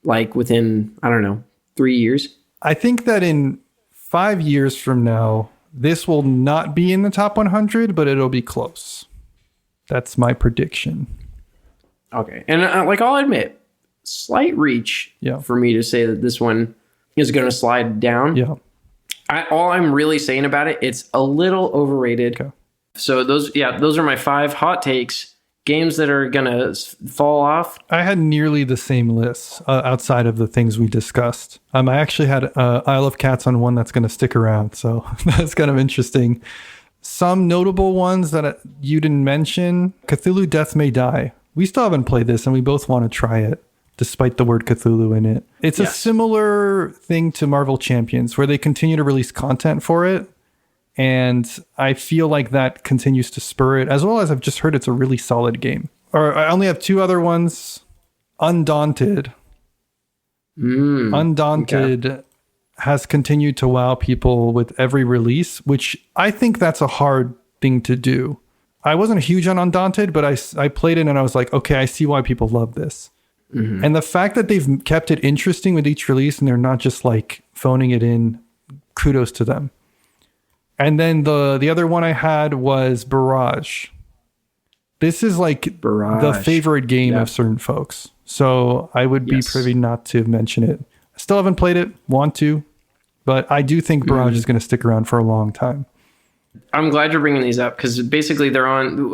like within, I don't know, 3 years? I think that in 5 years from now, this will not be in the top 100, but it'll be close. That's my prediction. Okay. And like, I'll admit, slight reach for me to say that this one is going to slide down. Yeah. All I'm really saying about it, it's a little overrated. Okay. So those are my 5 hot takes. Games that are going to fall off. I had nearly the same list outside of the things we discussed. I actually had Isle of Cats on one that's going to stick around. So that's kind of interesting. Some notable ones that you didn't mention. Cthulhu Death May Die. We still haven't played this and we both want to try it, despite the word Cthulhu in it. It's a similar thing to Marvel Champions, where they continue to release content for it. And I feel like that continues to spur it, as well as I've just heard it's a really solid game. Or I only have 2 other ones. Undaunted. Undaunted has continued to wow people with every release, which I think that's a hard thing to do. I wasn't huge on Undaunted, but I played it and I was like, okay, I see why people love this. Mm-hmm. And the fact that they've kept it interesting with each release and they're not just like phoning it in, kudos to them. And then the other one I had was Barrage. This is like the favorite game of certain folks. So I would be privy not to mention it. I still haven't played it, want to, but I do think Barrage is going to stick around for a long time. I'm glad you're bringing these up because basically they're on,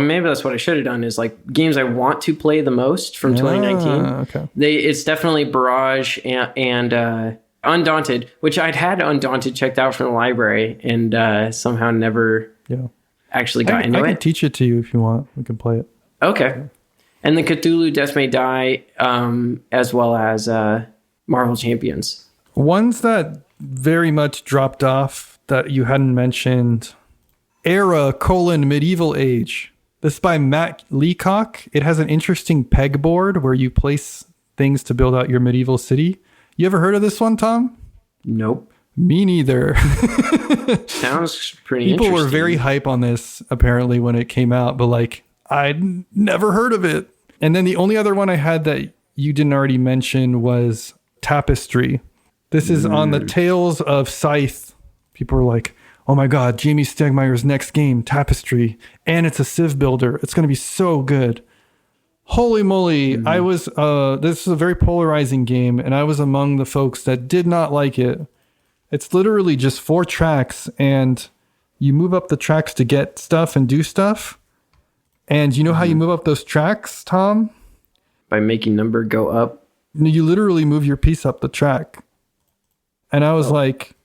maybe that's what I should have done is like games I want to play the most from 2019. Okay. It's definitely Barrage and Undaunted, which I'd had Undaunted checked out from the library and somehow never actually got into it. I can teach it to you if you want. We can play it. Okay. And the Cthulhu Death May Die, as well as Marvel Champions. Ones that very much dropped off that you hadn't mentioned. Medieval Age. This is by Matt Leacock. It has an interesting pegboard where you place things to build out your medieval city. You ever heard of this one, Tom? Nope. Me neither. Sounds pretty People interesting. were very hype on this, apparently, when it came out, but like, I'd never heard of it. And then the only other one I had that you didn't already mention was Tapestry. This is on the tails of Scythe. People were like, oh my God, Jamie Stegmaier's next game, Tapestry. And it's a Civ builder. It's going to be so good. Holy moly. I was, this is a very polarizing game, and I was among the folks that did not like it. It's literally just 4 tracks, and you move up the tracks to get stuff and do stuff. And you know how you move up those tracks, Tom? By making number go up? You literally move your piece up the track. And I was like,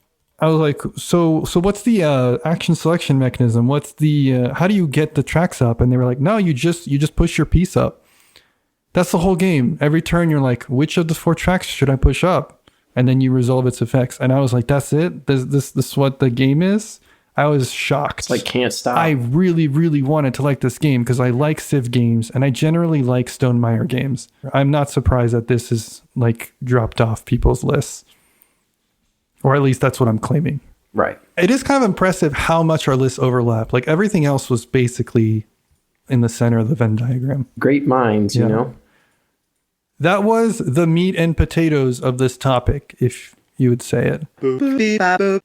so what's the action selection mechanism? What's the, how do you get the tracks up? And they were like, no, you just push your piece up. That's the whole game. Every turn you're like, which of the 4 tracks should I push up? And then you resolve its effects. And I was like, that's it? This is what the game is? I was shocked. It's like can't stop. I really, really wanted to like this game because I like Civ games and I generally like Stonemaier games. I'm not surprised that this is like dropped off people's lists. Or at least that's what I'm claiming. Right. It is kind of impressive how much our lists overlap. Like everything else was basically in the center of the Venn diagram. Great minds, you know? That was the meat and potatoes of this topic, if you would say it.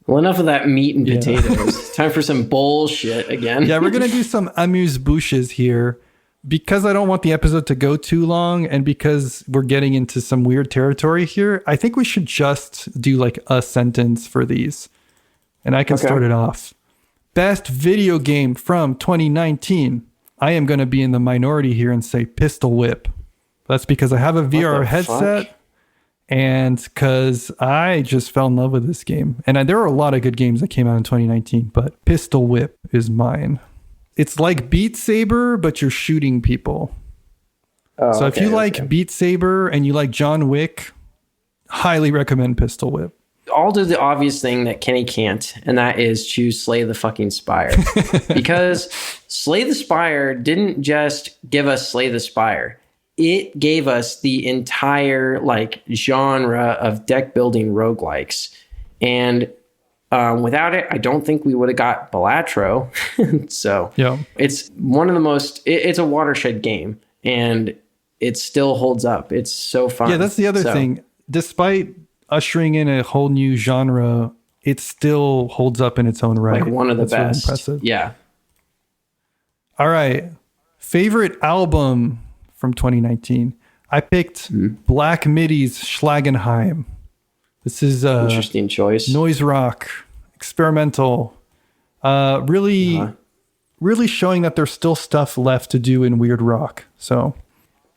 Well, enough of that meat and potatoes. Time for some bullshit again. Yeah, we're going to do some amuse-bouches here. Because I don't want the episode to go too long and because we're getting into some weird territory here, I think we should just do like a sentence for these. And I can start it off. Best video game from 2019. I am going to be in the minority here and say Pistol Whip. That's because I have a VR headset and because I just fell in love with this game. And there are a lot of good games that came out in 2019, but Pistol Whip is mine. It's like Beat Saber, but you're shooting people. So if you like Beat Saber and you like John Wick, highly recommend Pistol Whip. I'll do the obvious thing that Kenny can't, and that is choose Slay the fucking Spire. Because Slay the Spire didn't just give us Slay the Spire. It gave us the entire like genre of deck building roguelikes. And without it, I don't think we would have got Balatro. So Yeah. it's one of the most, it's a watershed game, and it still holds up. It's so fun. Yeah, that's the other thing. Despite ushering in a whole new genre, it still holds up in its own right. Like one of the That's really best. impressive. Yeah. All right. Favorite album from 2019. I picked Black Midi's Schlagenheim. This is Interesting choice. noise rock, experimental. Really showing that there's still stuff left to do in weird rock. So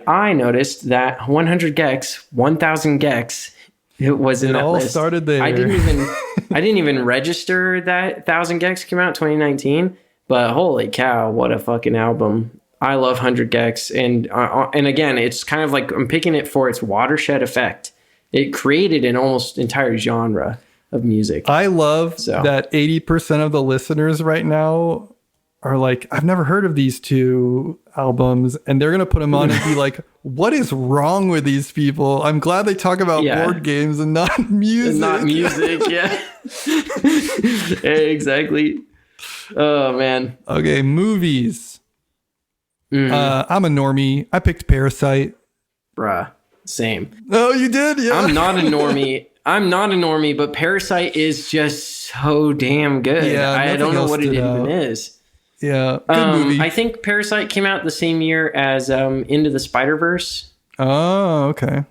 I noticed that 100 Gex, 1000 Gex, it was in that all list. started there. I didn't even register that 1000 Gex came out 2019, but holy cow, what a fucking album. I love 100 Gex, and again, it's kind of like I'm picking it for its watershed effect. It created an almost entire genre of music. I love that 80% of the listeners right now are like, I've never heard of these two albums, and they're going to put them on and be like, what is wrong with these people? I'm glad they talk about board games and not music. Not music, yeah. Exactly. Oh, man. Okay, movies. I'm a normie. I picked Parasite. Bruh, same. Oh, you did? Yeah. I'm not a normie, but Parasite is just so damn good. Yeah, I don't know what it even out. is. Yeah, good movie. I think Parasite came out the same year as Into the Spider-Verse. Oh, okay.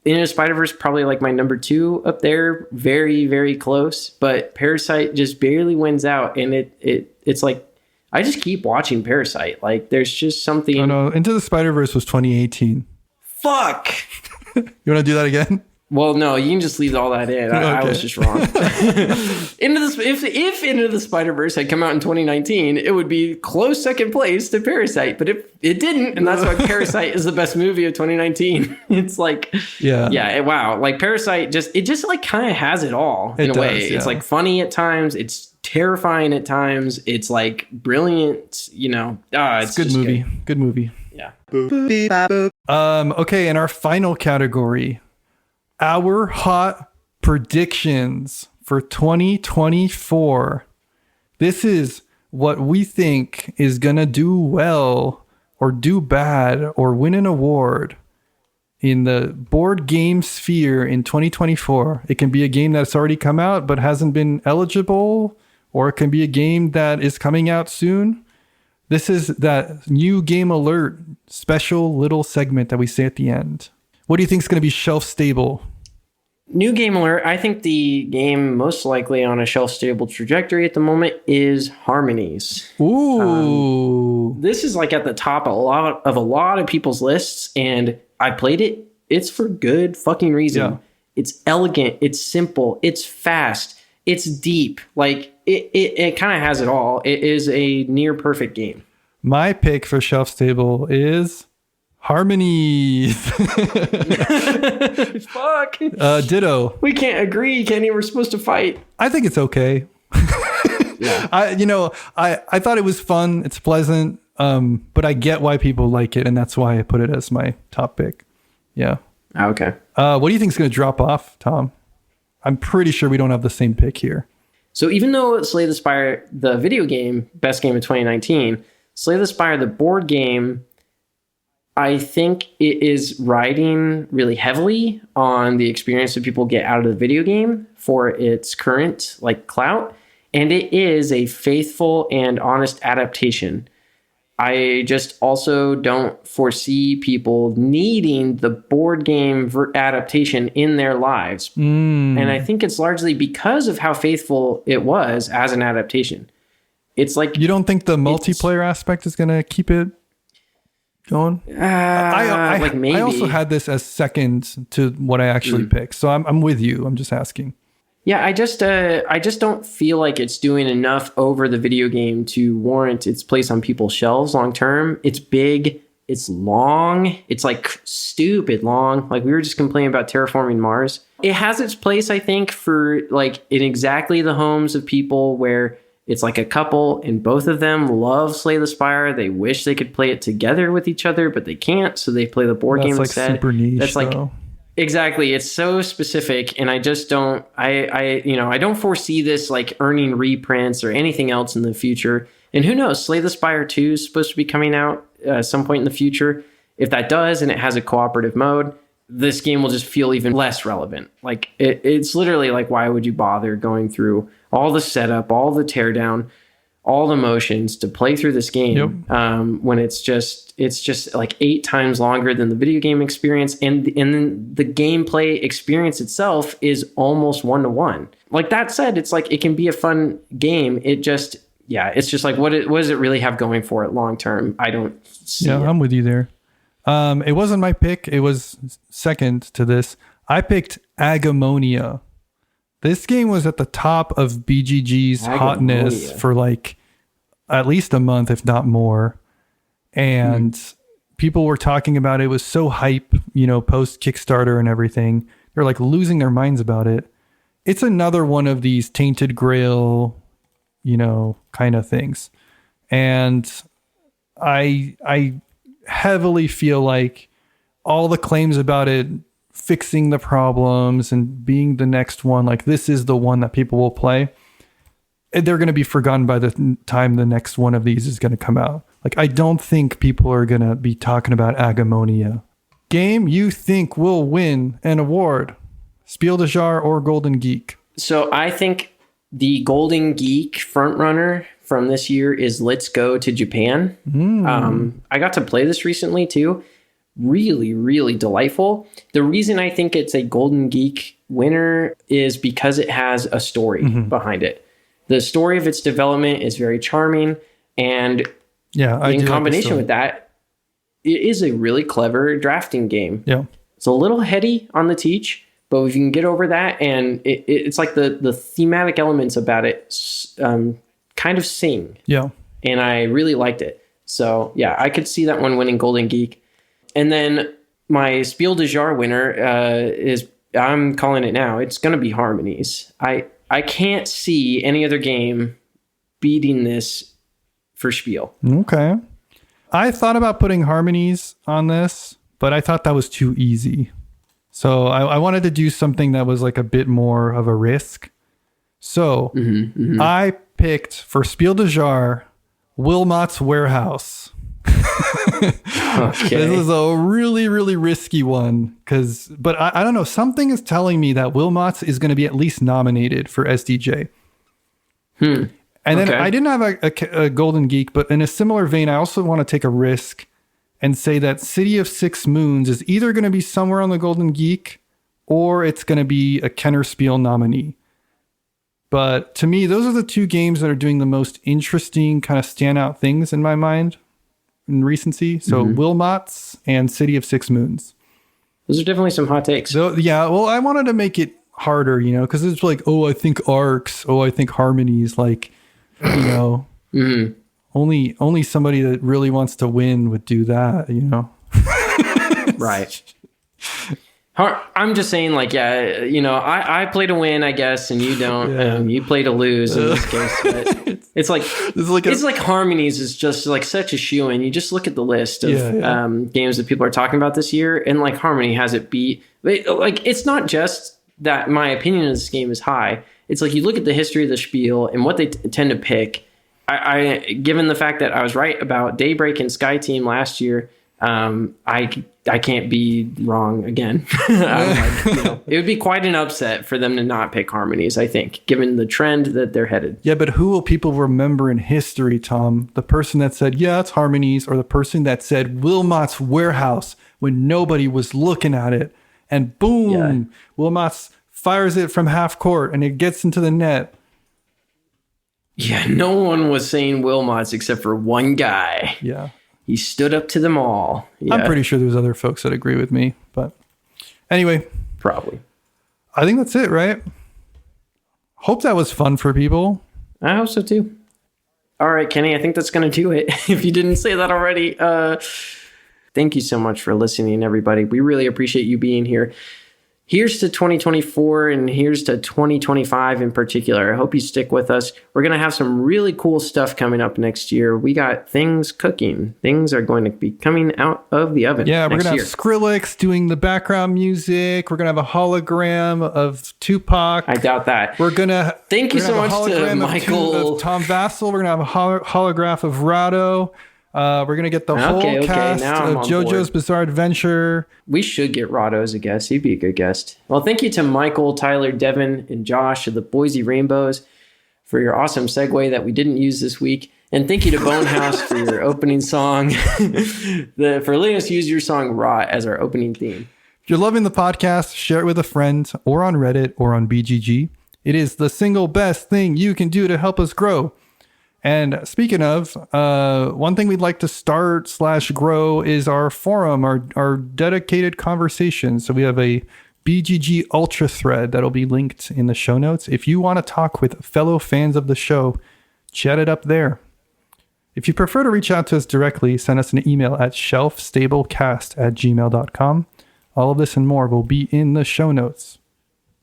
Into the Spider-Verse probably like my number 2 up there, very, very close. But Parasite just barely wins out, and it's like I just keep watching Parasite. Like there's just something. Oh no, Into the Spider-Verse was 2018. Fuck. You want to do that again? Well, no, you can just leave all that in. I was just wrong. If Into the Spider-Verse had come out in 2019, it would be close second place to Parasite. But it didn't, and that's why Parasite is the best movie of 2019. It's like, wow. Like Parasite just like kind of has it all in a way. Yeah. It's like funny at times. It's terrifying at times. It's like brilliant. You know, it's good movie. Good movie. Yeah. Okay, in our final category, our hot predictions for 2024. This is what we think is gonna do well or do bad or win an award in the board game sphere in 2024. It can be a game that's already come out but hasn't been eligible, or it can be a game that is coming out soon. This is that new game alert special little segment that we say at the end. What do you think is going to be shelf stable? New game alert. I think the game most likely on a shelf stable trajectory at the moment is Harmonies. Ooh. This is like at the top of a lot of people's lists, and I played it. It's for good fucking reason. Yeah. It's elegant. It's simple. It's fast. It's deep. Like it kind of has it all. It is a near perfect game. My pick for shelf stable is Harmonies. Fuck. Ditto. We can't agree, Kenny. We're supposed to fight. I think it's okay. Yeah. I thought it was fun. It's pleasant. But I get why people like it, and that's why I put it as my top pick. Yeah. Okay. What do you think is going to drop off, Tom? I'm pretty sure we don't have the same pick here. So even though Slay the Spire, the video game, best game of 2019, Slay the Spire, the board game, I think it is riding really heavily on the experience that people get out of the video game for its current like clout. And it is a faithful and honest adaptation. I just also don't foresee people needing the board game adaptation in their lives. And I think it's largely because of how faithful it was as an adaptation. It's like... You don't think the multiplayer aspect is going to keep it going? Maybe. I also had this as second to what I actually picked. So I'm with you. I'm just asking. Yeah, I just don't feel like it's doing enough over the video game to warrant its place on people's shelves long term. It's big, It's long. It's like stupid long. Like we were just complaining about terraforming Mars. It has its place, I think, for like in exactly the homes of people where it's like a couple and both of them love Slay the Spire. They wish they could play it together with each other, but they can't. So they play the board game like instead. Super niche. That's like though. Exactly. It's so specific. And I just don't, I don't foresee this like earning reprints or anything else in the future. And who knows, Slay the Spire 2 is supposed to be coming out some point in the future. If that does, and it has a cooperative mode, this game will just feel even less relevant. Like it's literally like, why would you bother going through all the setup, all the teardown, all the motions to play through this game when it's just like 8 times longer than the video game experience, and then the gameplay experience itself is almost 1-to-1. Like that said, it's like it can be a fun game. It's just like what does it really have going for it long term? I don't see it. I'm with you there. It wasn't my pick. It was second to this. I picked Agamonia. This game was at the top of BGG's hotness for like at least a month, if not more. And people were talking about it. It was so hype, post Kickstarter and everything. They're like losing their minds about it. It's another one of these tainted grail, kind of things. And I heavily feel like all the claims about it fixing the problems and being the next one, like this is the one that people will play, they're going to be forgotten by the time the next one of these is going to come out. Like I don't think people are going to be talking about Agamonia. Game you think will win an award, Spiel des Jahres or Golden Geek? So I think the Golden Geek frontrunner from this year is Let's Go to Japan. I got to play this recently too. Really, really delightful. The reason I think it's a Golden Geek winner is because it has a story behind it. The story of its development is very charming. And in combination with that, it is a really clever drafting game. Yeah. It's a little heady on the teach, but if you can get over that, and it's like the thematic elements about it kind of sing. Yeah. And I really liked it. So yeah, I could see that one winning Golden Geek. And then my Spiel des Jahres winner is, I'm calling it now, it's going to be Harmonies. I can't see any other game beating this for Spiel. Okay. I thought about putting Harmonies on this, but I thought that was too easy. So I wanted to do something that was like a bit more of a risk. So I picked for Spiel des Jahres, Wilmot's Warehouse. This is a really, really risky one but I don't know. Something is telling me that Wilmot's is going to be at least nominated for SDJ. And then I didn't have a Golden Geek, but in a similar vein, I also want to take a risk and say that City of Six Moons is either going to be somewhere on the Golden Geek or it's going to be a Kenner Spiel nominee. But to me, those are the two games that are doing the most interesting kind of standout things in my mind in recency. So Wilmot's and City of Six Moons. Those are definitely some hot takes. So yeah, well, I wanted to make it harder, because it's like, I think Arcs, I think Harmonies, like, only somebody that really wants to win would do that, Right. I'm just saying, like, I play to win, I guess, and you don't. Yeah. You play to lose in this case. But it's like Harmonies is just like such a shoo-in. You just look at the list of games that people are talking about this year, and like Harmony has it beat. Like it's not just that my opinion of this game is high. It's like you look at the history of the Spiel and what they tend to pick. I given the fact that I was right about Daybreak and Sky Team last year. I can't be wrong again. It would be quite an upset for them to not pick Harmonies, I think, given the trend that they're headed. Yeah, but who will people remember in history, Tom? The person that said, it's Harmonies, or the person that said Wilmot's Warehouse when nobody was looking at it, and boom, Wilmot's fires it from half court and it gets into the net. Yeah, no one was saying Wilmot's except for one guy. Yeah. He stood up to them all. Yeah. I'm pretty sure there's other folks that agree with me, but anyway. Probably. I think that's it, right? Hope that was fun for people. I hope so too. All right, Kenny, I think that's going to do it. If you didn't say that already. Thank you so much for listening, everybody. We really appreciate you being here. Here's to 2024 and here's to 2025 in particular. I hope you stick with us. We're going to have some really cool stuff coming up next year. We got things cooking. Things are going to be coming out of the oven. Yeah, we're going to have Skrillex doing the background music. We're going to have a hologram of Tupac. I doubt that. We're going to Thank you so much to Michael. Of Tom Vassell. We're going to have a holograph of Rado. We're going to get the whole cast of JoJo's Bizarre Adventure. We should get Rado as a guest. He'd be a good guest. Well, thank you to Michael, Tyler, Devon, and Josh of the Boise RainBeaus for your awesome segue that we didn't use this week. And thank you to Bonehouse for your opening song, for letting us use your song Rot as our opening theme. If you're loving the podcast, share it with a friend or on Reddit or on BGG. It is the single best thing you can do to help us grow. And speaking of, one thing we'd like to start/grow is our forum, our dedicated conversation. So we have a BGG Ultra thread that'll be linked in the show notes. If you want to talk with fellow fans of the show, chat it up there. If you prefer to reach out to us directly, send us an email at shelfstablecast@gmail.com. All of this and more will be in the show notes.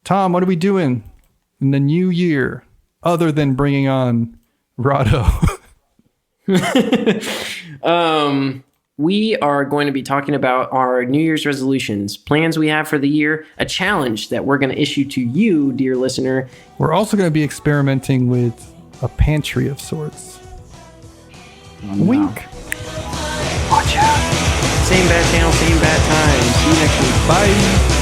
Tom, what are we doing in the new year other than bringing on Rado? We are going to be talking about our New Year's resolutions, plans we have for the year, a challenge that we're going to issue to you, dear listener. We're also going to be experimenting with a pantry of sorts. Oh, no. Wink. Watch out. Same bad channel, same bad time. See you next week. Bye.